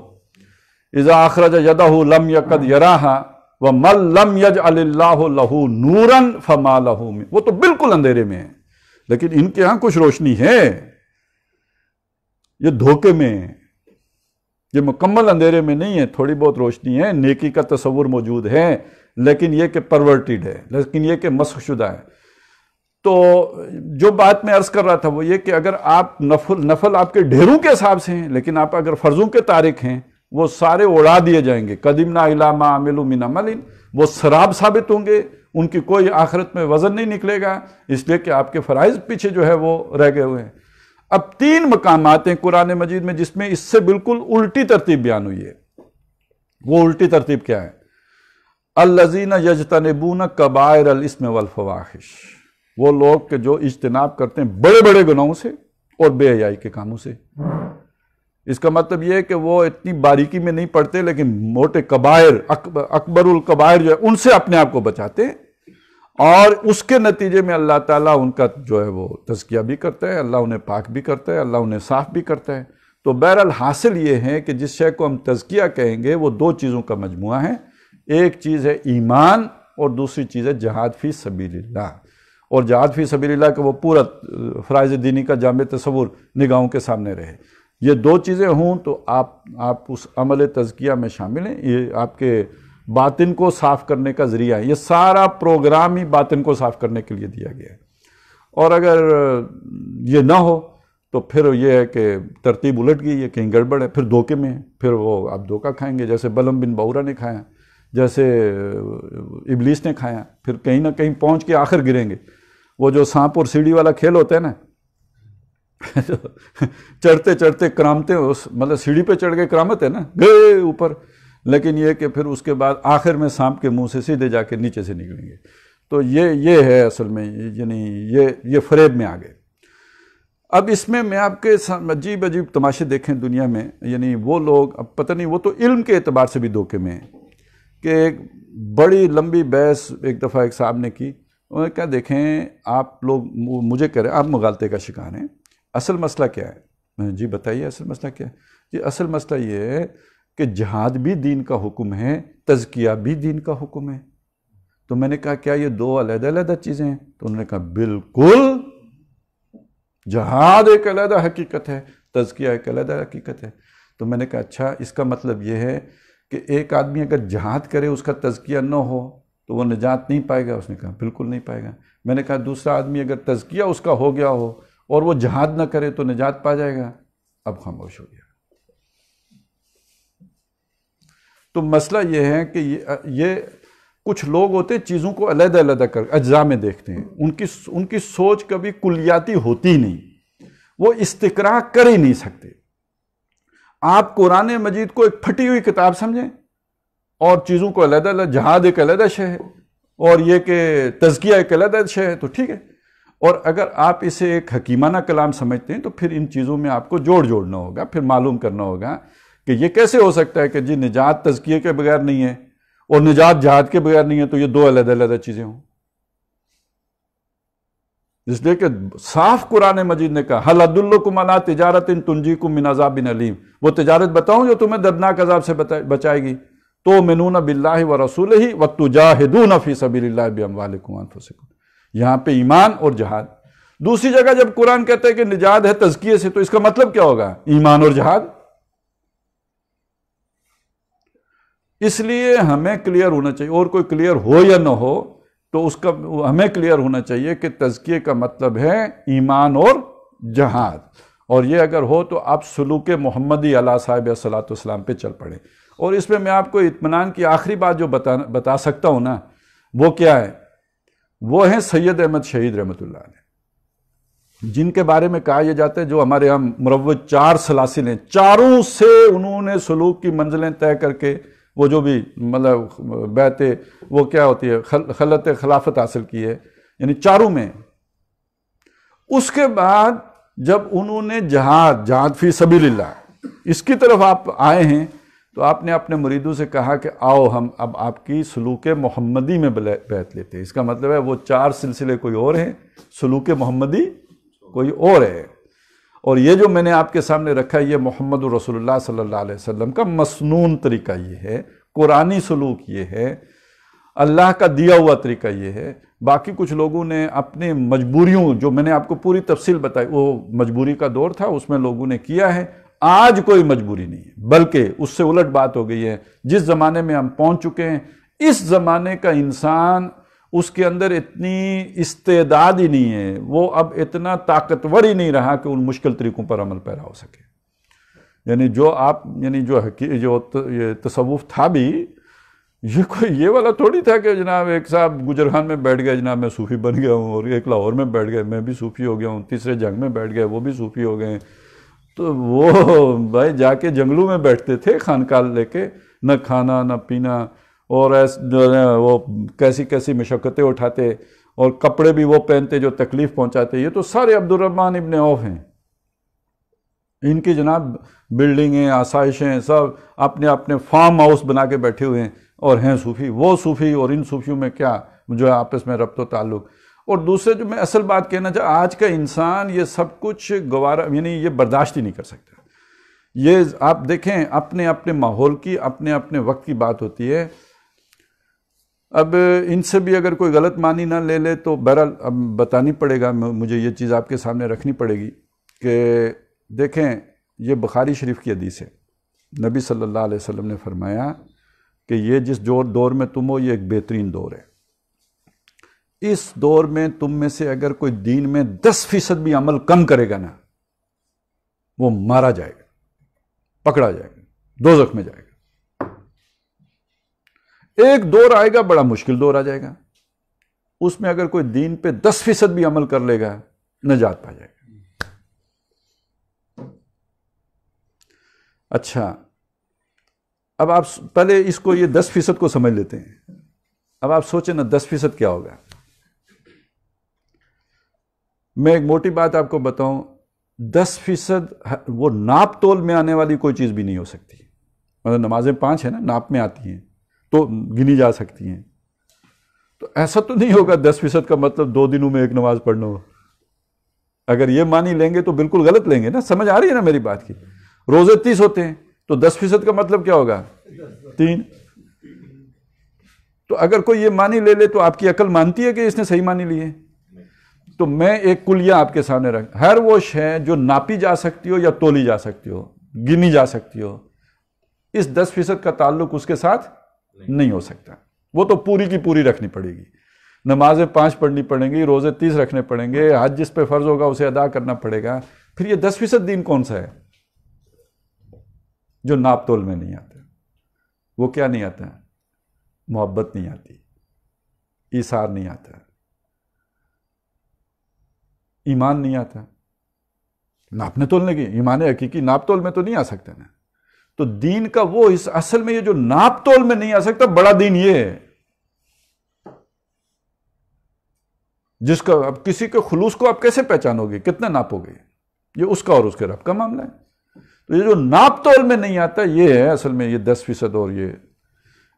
اذا اخرج یدہ لم یکد یراہا ومن لم یجعل اللہ لہ نورا فما لہ من، وہ تو بالکل اندھیرے میں ہے، لیکن ان کے ہاں کچھ روشنی ہے، یہ دھوکے میں ہے، یہ مکمل اندھیرے میں نہیں ہے، تھوڑی بہت روشنی ہے، نیکی کا تصور موجود ہے، لیکن یہ کہ پرورٹیڈ ہے، لیکن یہ کہ مسخ شدہ ہے۔ تو جو بات میں عرض کر رہا تھا وہ یہ کہ اگر آپ نفل آپ کے ڈھیروں کے حساب سے ہیں، لیکن آپ اگر فرضوں کے تارک ہیں، وہ سارے اڑا دیے جائیں گے، قدمنا الی ما عملوا من عمل، وہ سراب ثابت ہوں گے، ان کی کوئی آخرت میں وزن نہیں نکلے گا، اس لیے کہ آپ کے فرائض پیچھے جو ہے وہ رہ گئے ہوئے ہیں۔ اب تین مقامات ہیں قرآن مجید میں جس میں اس سے بالکل الٹی ترتیب بیان ہوئی ہے۔ وہ الٹی ترتیب کیا ہے؟ الذین یجتنبون کبائر الاسم والفواحش، وہ لوگ کہ جو اجتناب کرتے ہیں بڑے بڑے گناہوں سے اور بے حیائی کے کاموں سے۔ اس کا مطلب یہ ہے کہ وہ اتنی باریکی میں نہیں پڑھتے، لیکن موٹے کبائر، اکبر الکبائر جو ہے ان سے اپنے آپ کو بچاتے ہیں، اور اس کے نتیجے میں اللہ تعالیٰ ان کا جو ہے وہ تزکیہ بھی کرتا ہے، اللہ انہیں پاک بھی کرتا ہے، اللہ انہیں صاف بھی کرتا ہے۔ تو بہرحال حاصل یہ ہے کہ جس شے کو ہم تزکیہ کہیں گے وہ دو چیزوں کا مجموعہ ہے، ایک چیز ہے ایمان اور دوسری چیز ہے جہاد فی سبیل اللہ۔ اور جہاد فی سبیل اللہ کا وہ پورا فرائض دینی کا جامع تصور نگاہوں کے سامنے رہے۔ یہ دو چیزیں ہوں تو آپ اس عمل تزکیہ میں شامل ہیں، یہ آپ کے باطن کو صاف کرنے کا ذریعہ ہے۔ یہ سارا پروگرام ہی باطن کو صاف کرنے کے لیے دیا گیا ہے، اور اگر یہ نہ ہو تو پھر یہ ہے کہ ترتیب الٹ گئی ہے، کہیں گڑبڑ ہے، پھر دھوکے میں ہے، پھر وہ آپ دھوکہ کھائیں گے، جیسے بلعم بن بعورہ نے کھایا، جیسے ابلیس نے کھایا، پھر کہیں نہ کہیں پہنچ کے آخر گریں گے۔ وہ جو سانپ اور سیڑھی والا کھیل ہوتا ہے نا، چڑھتے چڑھتے کرامتے، مطلب سیڑھی پہ چڑھ گئے کرامت ہے نا، گئے اوپر، لیکن یہ کہ پھر اس کے بعد آخر میں سانپ کے منہ سے سیدھے جا کے نیچے سے نکلیں گے۔ تو یہ ہے اصل میں، یعنی یہ فریب میں آ گئے۔ اب اس میں آپ کے عجیب عجیب تماشے دیکھیں دنیا میں، یعنی وہ لوگ، اب پتہ نہیں، وہ تو علم کے اعتبار سے بھی دھوکے میں ہیں، کہ ایک بڑی لمبی بحث ایک دفعہ ایک صاحب نے کی، انہوں نے کہا دیکھیں آپ لوگ مجھے کہہ رہے ہیں آپ مغالطے کا شکار ہیں، اصل مسئلہ کیا ہے؟ میں نے جی بتائیے اصل مسئلہ کیا ہے؟ جی اصل مسئلہ یہ ہے کہ جہاد بھی دین کا حکم ہے، تزکیہ بھی دین کا حکم ہے۔ تو میں نے کہا کیا یہ دو علیحدہ علیحدہ چیزیں ہیں؟ تو انہوں نے کہا بالکل، جہاد ایک علیحدہ حقیقت ہے، تزکیہ ایک علیحدہ حقیقت ہے۔ تو میں نے کہا اچھا، اس کا مطلب یہ ہے کہ ایک آدمی اگر جہاد کرے اس کا تزکیہ نہ ہو تو وہ نجات نہیں پائے گا؟ اس نے کہا بالکل نہیں پائے گا۔ میں نے کہا دوسرا آدمی اگر تزکیہ اس کا ہو گیا ہو اور وہ جہاد نہ کرے تو نجات پا جائے گا؟ اب خاموش ہو گیا۔ تو مسئلہ یہ ہے کہ یہ کچھ لوگ ہوتے ہیں چیزوں کو علیحدہ علیحدہ کر اجزاء میں دیکھتے ہیں، ان کی سوچ کبھی کلیاتی ہوتی نہیں، وہ استقراء کر ہی نہیں سکتے۔ آپ قرآن مجید کو ایک پھٹی ہوئی کتاب سمجھیں اور چیزوں کو علیحدہ علیحدہ، جہاد ایک علیحدہ شے ہے اور یہ کہ تزکیہ ایک علیحدہ شے ہے تو ٹھیک ہے، اور اگر آپ اسے ایک حکیمانہ کلام سمجھتے ہیں تو پھر ان چیزوں میں آپ کو جوڑنا ہوگا، پھر معلوم کرنا ہوگا کہ یہ کیسے ہو سکتا ہے کہ جی نجات تزکیے کے بغیر نہیں ہے اور نجات جہاد کے بغیر نہیں ہے، تو یہ دو علیحدہ علیحدہ چیزیں ہوں۔ اس لیے کہ صاف قرآن مجید نے کہا هل ادلکم علی تجارۃ تنجیکم من عذاب علیم، وہ تجارت بتاؤں جو تمہیں دردناک عذاب سے بچائے گی، تؤمنون باللہ ورسولہ وتجاہدون فی سبیل اللہ باموالکم وانفسکم، یہاں پہ ایمان اور جہاد۔ دوسری جگہ جب قرآن کہتا ہے کہ نجات ہے تزکیے سے، تو اس کا مطلب کیا ہوگا؟ ایمان اور جہاد۔ اس لیے ہمیں کلیئر ہونا چاہیے، اور کوئی کلیئر ہو یا نہ ہو تو اس کا ہمیں کلیئر ہونا چاہیے کہ تزکیے کا مطلب ہے ایمان اور جہاد، اور یہ اگر ہو تو آپ سلوک محمدی علیہ صاحب صلاۃ والسلام پہ چل پڑیں۔ اور اس میں آپ کو اطمینان کی آخری بات جو بتا سکتا ہوں نا، وہ کیا ہے؟ وہ ہیں سید احمد شہید رحمۃ اللہ علیہ، جن کے بارے میں کہا یہ جاتا ہے جو ہمارے ہم مروج 4 سلاسل ہیں، چاروں سے انہوں نے سلوک کی منزلیں طے کر کے وہ جو بھی مطلب بیعت وہ کیا ہوتی ہے خلعت خلافت حاصل کی ہے، یعنی چاروں میں۔ اس کے بعد جب انہوں نے جہاد فی سبیل اللہ اس کی طرف آپ آئے ہیں تو آپ نے اپنے مریدوں سے کہا کہ آؤ ہم اب آپ کی سلوک محمدی میں بیعت لیتے ہیں۔ اس کا مطلب ہے وہ 4 سلسلے کوئی اور ہیں، سلوک محمدی کوئی اور ہے، اور یہ جو میں نے آپ کے سامنے رکھا ہے یہ محمد رسول اللہ صلی اللہ علیہ وسلم کا مسنون طریقہ یہ ہے، قرآنی سلوک یہ ہے، اللہ کا دیا ہوا طریقہ یہ ہے۔ باقی کچھ لوگوں نے اپنے مجبوریوں، جو میں نے آپ کو پوری تفصیل بتائی، وہ مجبوری کا دور تھا، اس میں لوگوں نے کیا ہے۔ آج کوئی مجبوری نہیں ہے، بلکہ اس سے الٹ بات ہو گئی ہے۔ جس زمانے میں ہم پہنچ چکے ہیں، اس زمانے کا انسان، اس کے اندر اتنی استعداد ہی نہیں ہے، وہ اب اتنا طاقتور ہی نہیں رہا کہ ان مشکل طریقوں پر عمل پیرا ہو سکے۔ یعنی جو یہ تصوف تھا بھی، یہ کوئی یہ والا تھوڑی تھا کہ جناب ایک صاحب گجرخان میں بیٹھ گئے، جناب میں صوفی بن گیا ہوں، اور ایک لاہور میں بیٹھ گئے میں بھی صوفی ہو گیا ہوں، تیسرے جنگ میں بیٹھ گئے وہ بھی صوفی ہو گئے۔ تو وہ بھائی جا کے جنگلوں میں بیٹھتے تھے خانقاہ لے کے، نہ کھانا نہ پینا، اور وہ کیسی مشقتیں اٹھاتے، اور کپڑے بھی وہ پہنتے جو تکلیف پہنچاتے۔ یہ تو سارے عبد الرحمن ابن عوف ہیں، ان کی جناب بلڈنگیں، آسائشیں، سب اپنے فارم ہاؤس بنا کے بیٹھے ہوئے ہیں اور ہیں صوفی۔ وہ صوفی اور ان صوفیوں میں کیا جو ہے آپس میں ربط و تعلق. اور دوسرے جو میں اصل بات کہنا چاہتا، آج کا انسان یہ سب کچھ گوارا، یعنی یہ برداشت ہی نہیں کر سکتا. یہ آپ دیکھیں اپنے اپنے ماحول کی، اپنے اپنے وقت کی بات ہوتی ہے. اب ان سے بھی اگر کوئی غلط معنی نہ لے لے تو بہرحال اب بتانی پڑے گا، مجھے یہ چیز آپ کے سامنے رکھنی پڑے گی کہ دیکھیں یہ بخاری شریف کی حدیث ہے. نبی صلی اللہ علیہ وسلم نے فرمایا کہ یہ جس دور میں تم ہو یہ ایک بہترین دور ہے. اس دور میں تم میں سے اگر کوئی دین میں 10% بھی عمل کم کرے گا نا، وہ مارا جائے گا، پکڑا جائے گا، دوزخ میں جائے گا. ایک دور آئے گا، بڑا مشکل دور آ جائے گا، اس میں اگر کوئی دین پہ 10% بھی عمل کر لے گا نجات پا جائے گا. اچھا، اب آپ پہلے اس کو یہ 10% کو سمجھ لیتے ہیں. اب آپ سوچیں نا 10% کیا ہوگا. میں ایک موٹی بات آپ کو بتاؤں، 10% وہ ناپ تول میں آنے والی کوئی چیز بھی نہیں ہو سکتی. مطلب نمازیں 5 ہیں نا، ناپ میں آتی ہیں تو گنی جا سکتی ہیں. تو ایسا تو نہیں ہوگا 10% کا مطلب 2 دنوں میں ایک نماز پڑھنا ہو. اگر یہ معنی لیں گے تو بالکل غلط لیں گے نا. سمجھ آ رہی ہے نا میری بات کی؟ روزے 30 ہوتے ہیں تو 10% کا مطلب کیا ہوگا؟ 3. تو اگر کوئی یہ معنی لے لے تو آپ کی عقل مانتی ہے کہ اس نے صحیح معنی لیے؟ تو میں ایک کلیہ آپ کے سامنے رکھ، ہر وہ شے جو ناپی جا سکتی ہو یا تولی جا سکتی ہو، گنی جا سکتی ہو، اس 10% کا تعلق اس کے ساتھ نہیں ہو سکتا. وہ تو پوری کی پوری رکھنی پڑے گی. نمازیں 5 پڑھنی پڑیں گی، روزے 30 رکھنے پڑیں گے، حج جس پہ فرض ہوگا اسے ادا کرنا پڑے گا. پھر یہ 10% دین کون سا ہے جو ناپ تول میں نہیں آتا؟ وہ کیا نہیں آتا؟ محبت نہیں آتی، ایثار نہیں آتا، ایمان نہیں آتا. ناپنے تولنے کی ایمان حقیقی ناپ تول میں تو نہیں آ سکتا نا. تو دین کا وہ اصل میں یہ جو ناپ تول میں نہیں آ سکتا، بڑا دین یہ ہے جس کا اب کسی کے خلوص کو آپ کیسے پہچانو گے، کتنا ناپو گے؟ یہ اس کا اور اس کے رب کا معاملہ ہے. تو یہ جو ناپ تول میں نہیں آتا یہ ہے اصل میں یہ 10%. اور یہ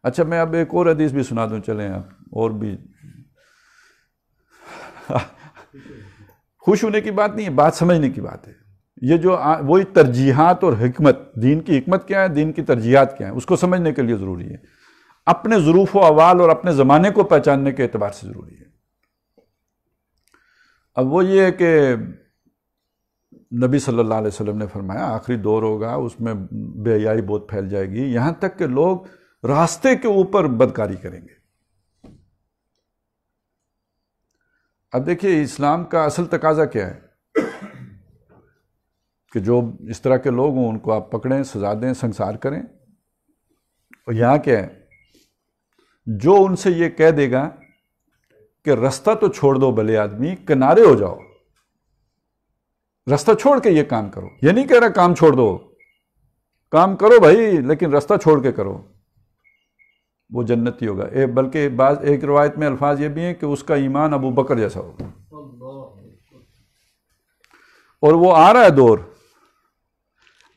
اچھا، میں اب ایک اور حدیث بھی سنا دوں، چلیں آپ اور بھی خوش ہونے کی بات نہیں ہے، بات سمجھنے کی بات ہے. یہ جو وہی ترجیحات اور حکمت، دین کی حکمت کیا ہے، دین کی ترجیحات کیا ہیں، اس کو سمجھنے کے لیے ضروری ہے. اپنے ظروف و احوال اور اپنے زمانے کو پہچاننے کے اعتبار سے ضروری ہے. اب وہ یہ ہے کہ نبی صلی اللہ علیہ وسلم نے فرمایا آخری دور ہوگا، اس میں بے حیائی بہت پھیل جائے گی، یہاں تک کہ لوگ راستے کے اوپر بدکاری کریں گے. اب دیکھیے اسلام کا اصل تقاضا کیا ہے کہ جو اس طرح کے لوگ ہوں ان کو آپ پکڑیں، سزا دیں، سنسار کریں. اور یہاں کیا ہے، جو ان سے یہ کہہ دے گا کہ رستہ تو چھوڑ دو بھلے آدمی، کنارے ہو جاؤ، رستہ چھوڑ کے یہ کام کرو. یہ نہیں کہہ رہا کام چھوڑ دو، کام کرو بھائی لیکن رستہ چھوڑ کے کرو، وہ جنتی ہوگا. بلکہ ایک روایت میں الفاظ یہ بھی ہیں کہ اس کا ایمان ابو بکر جیسا ہوگا. اور وہ آ رہا ہے دور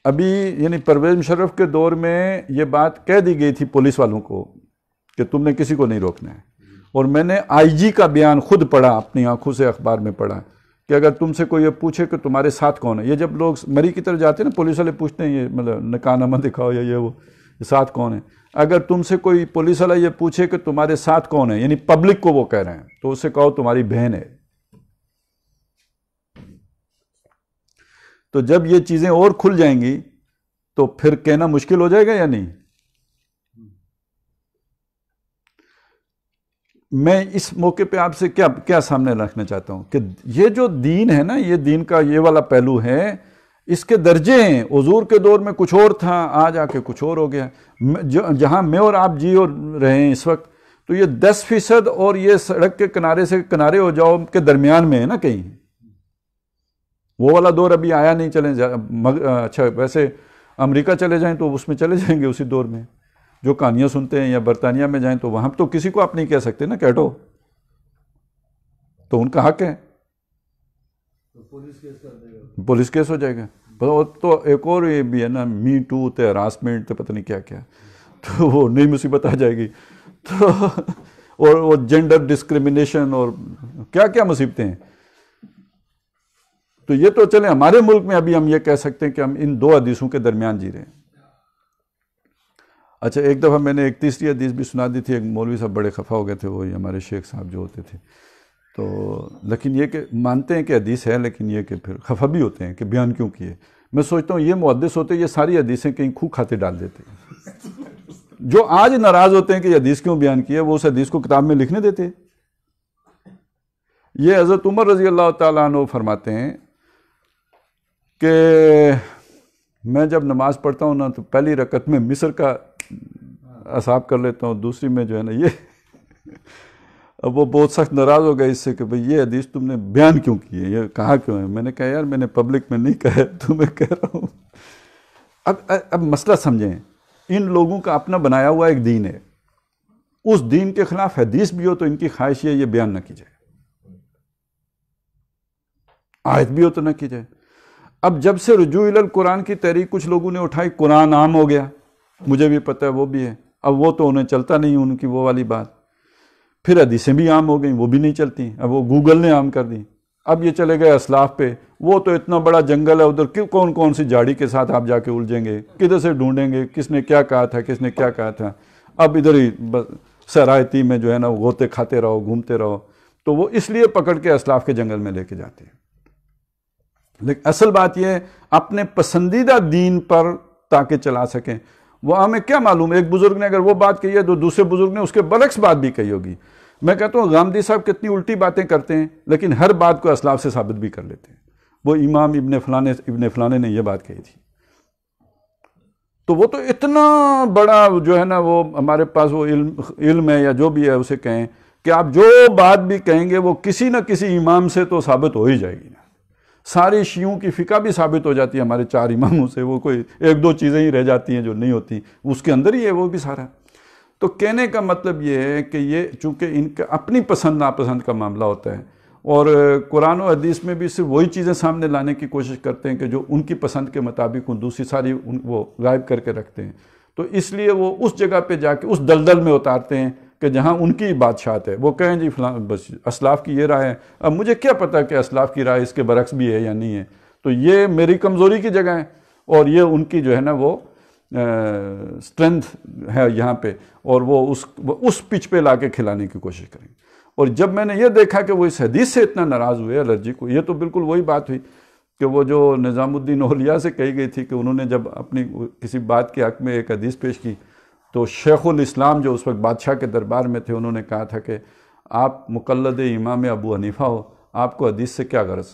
ابھی، یعنی پرویز مشرف کے دور میں یہ بات کہہ دی گئی تھی پولیس والوں کو کہ تم نے کسی کو نہیں روکنا ہے. اور میں نے آئی جی کا بیان خود پڑھا، اپنی آنکھوں سے اخبار میں پڑھا کہ اگر تم سے کوئی یہ پوچھے کہ تمہارے ساتھ کون ہے، یہ جب لوگ مری کی طرف جاتے ہیں نا، پولیس والے پوچھتے ہیں یہ مطلب نکاح نامہ دکھاؤ یا یہ وہ، ساتھ کون ہے. اگر تم سے کوئی پولیس والا یہ پوچھے کہ تمہارے ساتھ کون ہے، یعنی پبلک کو وہ کہہ رہے ہیں، تو اسے کہو تمہاری بہن ہے. تو جب یہ چیزیں اور کھل جائیں گی تو پھر کہنا مشکل ہو جائے گا یا نہیں؟ میں اس موقع پہ آپ سے کیا سامنے رکھنا چاہتا ہوں کہ یہ جو دین ہے نا، یہ دین کا یہ والا پہلو ہے، اس کے درجے ہیں. حضور کے دور میں کچھ اور تھا، آج آ کے کچھ اور ہو گیا. جہاں میں اور آپ جی اور رہے ہیں اس وقت، تو یہ 10% اور یہ سڑک کے کنارے سے کنارے ہو جاؤ کے درمیان میں ہے نا کہیں. وہ والا دور ابھی آیا نہیں. چلیں اچھا، ویسے امریکہ چلے جائیں تو اس میں چلے جائیں گے اسی دور میں. جو کہانیاں سنتے ہیں، یا برطانیہ میں جائیں تو وہاں تو کسی کو آپ نہیں کہہ سکتے نا کیٹو، تو ان کا حق ہے، پولیس کیس ہو جائے گا. تو ایک اور یہ بھی ہے نا، می ٹو تے ہراسمنٹ تے پتہ نہیں کیا کیا، تو وہ نئی مصیبت آ جائے گی. تو اور وہ جینڈر ڈسکریمنیشن اور کیا کیا مصیبتیں ہیں. تو یہ تو چلیں ہمارے ملک میں ابھی ہم یہ کہہ سکتے ہیں کہ ہم ان دو حدیثوں کے درمیان جی رہے ہیں. اچھا ایک دفعہ میں نے ایک تیسری حدیث بھی سنا دی تھی. ایک مولوی صاحب بڑے خفا ہو گئے تھے, وہی ہمارے شیخ صاحب جو ہوتے تھے. تو لیکن یہ کہ مانتے ہیں کہ حدیث ہے, لیکن یہ کہ پھر خفا بھی ہوتے ہیں کہ بیان کیوں کیے. میں سوچتا ہوں یہ محدث ہوتے یہ ساری حدیثیں کہیں کھو کھاتے ڈال دیتے. جو آج ناراض ہوتے ہیں کہ یہ حدیث کیوں بیان کی ہے, وہ اس حدیث کو کتاب میں لکھنے دیتے. یہ حضرت عمر رضی اللہ تعالیٰ عنہ فرماتے ہیں کہ میں جب نماز پڑھتا ہوں نا تو پہلی رکعت میں مصر کا اصحاب کر لیتا ہوں, دوسری میں جو ہے نا یہ. اب وہ بہت سخت ناراض ہو گئے اس سے کہ بھئی یہ حدیث تم نے بیان کیوں کی ہے, یہ کہا کیوں ہے. میں نے کہا یار میں نے پبلک میں نہیں کہا ہے, تمہیں کہہ رہا ہوں. اب مسئلہ سمجھیں, ان لوگوں کا اپنا بنایا ہوا ایک دین ہے, اس دین کے خلاف حدیث بھی ہو تو ان کی خواہش یہ بیان نہ کی جائے, آیت بھی ہو تو نہ کی جائے. اب جب سے رجوع الی القرآن کی تحریک کچھ لوگوں نے اٹھائی, قرآن عام ہو گیا, مجھے بھی پتہ ہے وہ بھی ہے. اب وہ تو انہیں چلتا نہیں ان کی وہ والی بات. پھر حدیثیں بھی عام ہو گئیں, وہ بھی نہیں چلتی. اب وہ گوگل نے عام کر دی. اب یہ چلے گئے اسلاف پہ, وہ تو اتنا بڑا جنگل ہے ادھر, کون کون سی جھاڑی کے ساتھ آپ جا کے الجھیں گے, کدھر سے ڈھونڈیں گے کس نے کیا کہا تھا, کس نے کیا کہا تھا. اب ادھر ہی سرایتی میں جو ہے نا غوطے کھاتے رہو, گھومتے رہو. تو وہ اس لیے پکڑ کے اسلاف کے جنگل میں لے کے جاتے ہیں. لیکن اصل بات یہ ہے اپنے پسندیدہ دین پر تاکہ چلا سکیں. وہ ہمیں کیا معلوم, ایک بزرگ نے اگر وہ بات کہی ہے تو دوسرے بزرگ نے اس کے برعکس بات بھی کہی ہوگی. میں کہتا ہوں غامدی صاحب کتنی الٹی باتیں کرتے ہیں, لیکن ہر بات کو اسلاف سے ثابت بھی کر لیتے ہیں. وہ امام ابن فلانے نے یہ بات کہی تھی. تو وہ تو اتنا بڑا جو ہے نا وہ ہمارے پاس وہ علم ہے یا جو بھی ہے اسے کہیں کہ آپ جو بات بھی کہیں گے وہ کسی نہ کسی امام سے تو ثابت ہو ہی جائے گی. ساری شیعوں کی فقہ بھی ثابت ہو جاتی ہے ہمارے 4 اماموں سے, وہ کوئی 1-2 چیزیں ہی رہ جاتی ہیں جو نہیں ہوتی, اس کے اندر ہی ہے وہ بھی سارا. تو کہنے کا مطلب یہ ہے کہ یہ چونکہ ان کا اپنی پسند ناپسند کا معاملہ ہوتا ہے, اور قرآن و حدیث میں بھی صرف وہی چیزیں سامنے لانے کی کوشش کرتے ہیں کہ جو ان کی پسند کے مطابق ہوں, دوسری ساری وہ غائب کر کے رکھتے ہیں. تو اس لیے وہ اس جگہ پہ جا کے اس دلدل میں اتارتے ہیں کہ جہاں ان کی بادشاہت ہے. وہ کہیں جی فلاں بس اسلاف کی یہ رائے ہے, اب مجھے کیا پتا کہ اسلاف کی رائے اس کے برعکس بھی ہے یا نہیں ہے. تو یہ میری کمزوری کی جگہ ہے, اور یہ ان کی جو ہے نا وہ اسٹرینتھ ہے یہاں پہ, اور وہ اس پچ پہ لا کے کھلانے کی کوشش کریں. اور جب میں نے یہ دیکھا کہ وہ اس حدیث سے اتنا ناراض ہوئے الرجی کو, یہ تو بالکل وہی بات ہوئی کہ وہ جو نظام الدین اولیاء سے کہی گئی تھی کہ انہوں نے جب اپنی کسی بات کے حق میں ایک حدیث پیش کی تو شیخ الاسلام جو اس وقت بادشاہ کے دربار میں تھے, انہوں نے کہا تھا کہ آپ مقلد امام ابو حنیفہ ہو, آپ کو حدیث سے کیا غرض.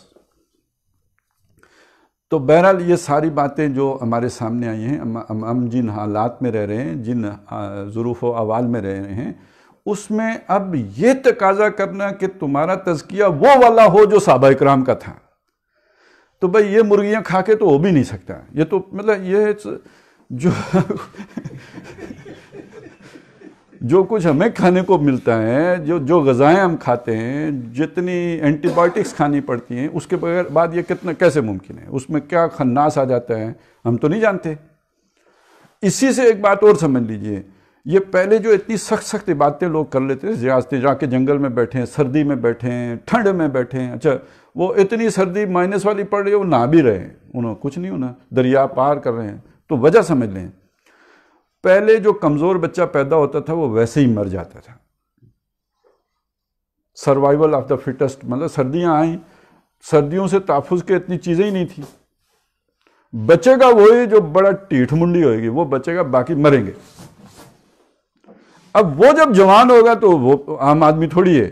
تو بہرحال یہ ساری باتیں جو ہمارے سامنے آئی ہیں, ہم جن حالات میں رہ رہے ہیں, جن ظروف و احوال میں رہ رہے ہیں, اس میں اب یہ تقاضا کرنا کہ تمہارا تزکیہ وہ والا ہو جو صحابہ اکرام کا تھا, تو بھئی یہ مرغیاں کھا کے تو ہو بھی نہیں سکتا. یہ تو مطلب یہ جو کچھ ہمیں کھانے کو ملتا ہے, جو غذائیں ہم کھاتے ہیں, جتنی اینٹی بائیوٹکس کھانی پڑتی ہیں, اس کے بغیر بعد یہ کتنا کیسے ممکن ہے, اس میں کیا خناس آ جاتا ہے ہم تو نہیں جانتے. اسی سے ایک بات اور سمجھ لیجئے, یہ پہلے جو اتنی سخت عبادتیں لوگ کر لیتے تھے, ریاستیں جا کے جنگل میں بیٹھے ہیں, سردی میں بیٹھے ہیں, ٹھنڈ میں بیٹھے ہیں. اچھا وہ اتنی سردی مائنس والی پڑ رہی ہے, وہ نہا بھی رہے ہیں, انہوں کچھ نہیں ہونا, دریا پار کر رہے ہیں. تو وجہ سمجھ لیں, پہلے جو کمزور بچہ پیدا ہوتا تھا وہ ویسے ہی مر جاتا تھا. سروائیول آف دا فٹسٹ, مطلب سردیاں آئیں, سردیوں سے تحفظ کے اتنی چیزیں ہی نہیں تھیں. بچے گا وہی جو بڑا ٹیٹھ منڈی ہوئے گی, وہ بچے گا, باقی مریں گے. اب وہ جب جوان ہوگا تو وہ عام آدمی تھوڑی ہے,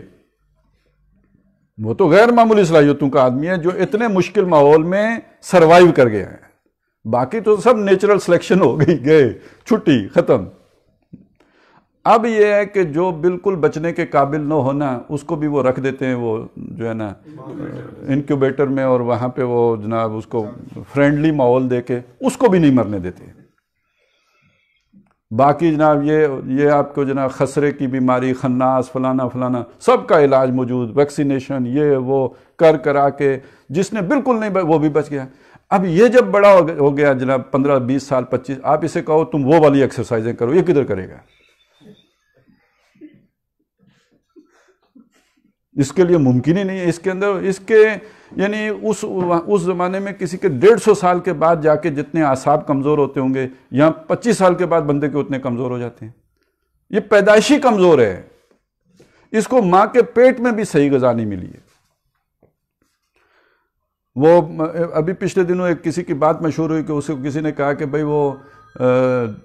وہ تو غیر معمولی صلاحیتوں کا آدمی ہے جو اتنے مشکل ماحول میں سروائیو کر گیا ہے. باقی تو سب نیچرل سلیکشن ہو گئی, گئے, چھٹی, ختم. اب یہ ہے کہ جو بالکل بچنے کے قابل نہ ہونا, اس کو بھی وہ رکھ دیتے ہیں, وہ جو ہے نا انکیوبیٹر میں, اور وہاں پہ وہ جناب اس کو فرینڈلی ماحول دے کے اس کو بھی نہیں مرنے دیتے. باقی جناب یہ آپ کو جناب خسرے کی بیماری, خناس, فلانا فلانا, سب کا علاج موجود, ویکسینیشن, یہ وہ کر کرا کے جس نے بالکل نہیں وہ بھی بچ گیا. اب یہ جب بڑا ہو گیا جناب 15-20 سال 25, آپ اسے کہو تم وہ والی ایکسرسائزیں کرو, یہ کدھر کرے گا. اس کے لیے ممکن ہی نہیں ہے. اس کے اندر اس کے یعنی اس زمانے میں کسی کے 150 سال کے بعد جا کے جتنے اعصاب کمزور ہوتے ہوں گے، یہاں 25 سال کے بعد بندے کے اتنے کمزور ہو جاتے ہیں. یہ پیدائشی کمزور ہے، اس کو ماں کے پیٹ میں بھی صحیح غذا نہیں ملی ہے. وہ ابھی پچھلے دنوں ایک کسی کی بات مشہور ہوئی کہ اسے کسی نے کہا کہ بھئی وہ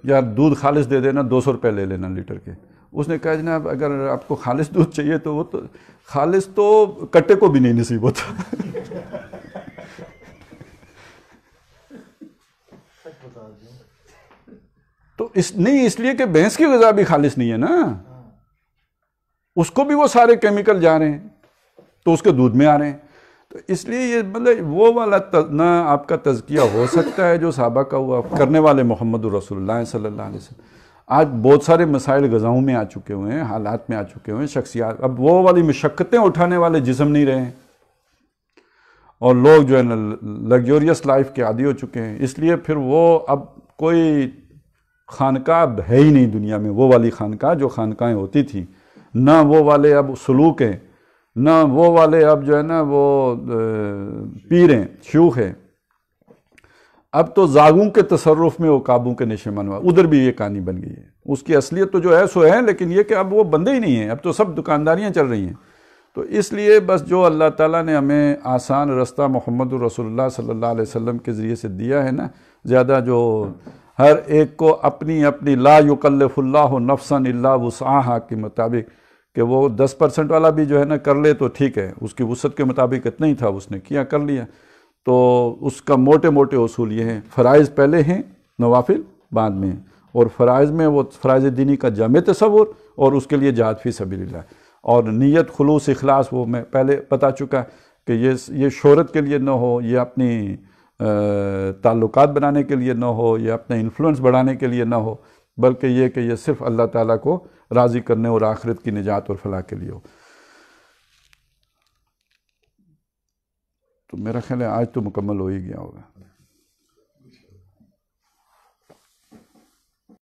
یار دودھ خالص دے دینا، 200 روپے لے لینا لیٹر کے. اس نے کہا جناب اگر آپ کو خالص دودھ چاہیے تو وہ تو خالص تو کٹے کو بھی نہیں نصیب ہوتا. تو اس لیے کہ بھینس کی غذا بھی خالص نہیں ہے نا، اس کو بھی وہ سارے کیمیکل جا رہے ہیں تو اس کے دودھ میں آ رہے ہیں. تو اس لیے یہ مطلب وہ والا نہ آپ کا تزکیہ ہو سکتا ہے جو صحابہ کا ہوا کرنے والے محمد رسول اللہ صلی اللہ علیہ وسلم. آج بہت سارے مسائل غذاؤں میں آ چکے ہوئے ہیں، حالات میں آ چکے ہوئے ہیں، شخصیات اب وہ والی مشقتیں اٹھانے والے جسم نہیں رہے ہیں، اور لوگ جو ہے نا لگزوریس لائف کے عادی ہو چکے ہیں. اس لیے پھر وہ اب کوئی خانقاہ ہے ہی نہیں دنیا میں، وہ والی خانقاہ جو خانقاہیں ہوتی تھیں، نہ وہ والے اب سلوک ہیں، نہ وہ والے اب جو ہے نا وہ پیر ہیں، شیوخ ہیں. اب تو زاگوں کے تصرف میں وہ قابو کے نشے منوا، ادھر بھی یہ کہانی بن گئی ہے. اس کی اصلیت تو جو ہے سو ہے، لیکن یہ کہ اب وہ بندے ہی نہیں ہیں، اب تو سب دکانداریاں چل رہی ہیں. تو اس لیے بس جو اللہ تعالیٰ نے ہمیں آسان رستہ محمد رسول اللہ صلی اللہ علیہ وسلم کے ذریعے سے دیا ہے نا، زیادہ جو ہر ایک کو اپنی اپنی لا یکلف اللہ نفسا الا وسعہا کے مطابق کہ وہ 10% والا بھی جو ہے نا کر لے تو ٹھیک ہے، اس کی وسعت کے مطابق اتنا ہی تھا، اس نے کیا کر لیا. تو اس کا موٹے موٹے اصول یہ ہیں، فرائض پہلے ہیں، نوافل بعد میں ہیں. اور فرائض میں وہ فرائض دینی کا جامع تصور، اور اس کے لیے جہاد فی سبیل اللہ، اور نیت خلوص اخلاص وہ میں پہلے بتا چکا کہ یہ شہرت کے لیے نہ ہو، یہ اپنی تعلقات بنانے کے لیے نہ ہو، یہ اپنے انفلوئنس بڑھانے کے لیے نہ ہو، بلکہ یہ کہ یہ صرف اللہ تعالیٰ کو راضی کرنے اور آخرت کی نجات اور فلاح کے لیے ہو. تو میرا خیال ہے آج تو مکمل ہو ہی گیا ہوگا.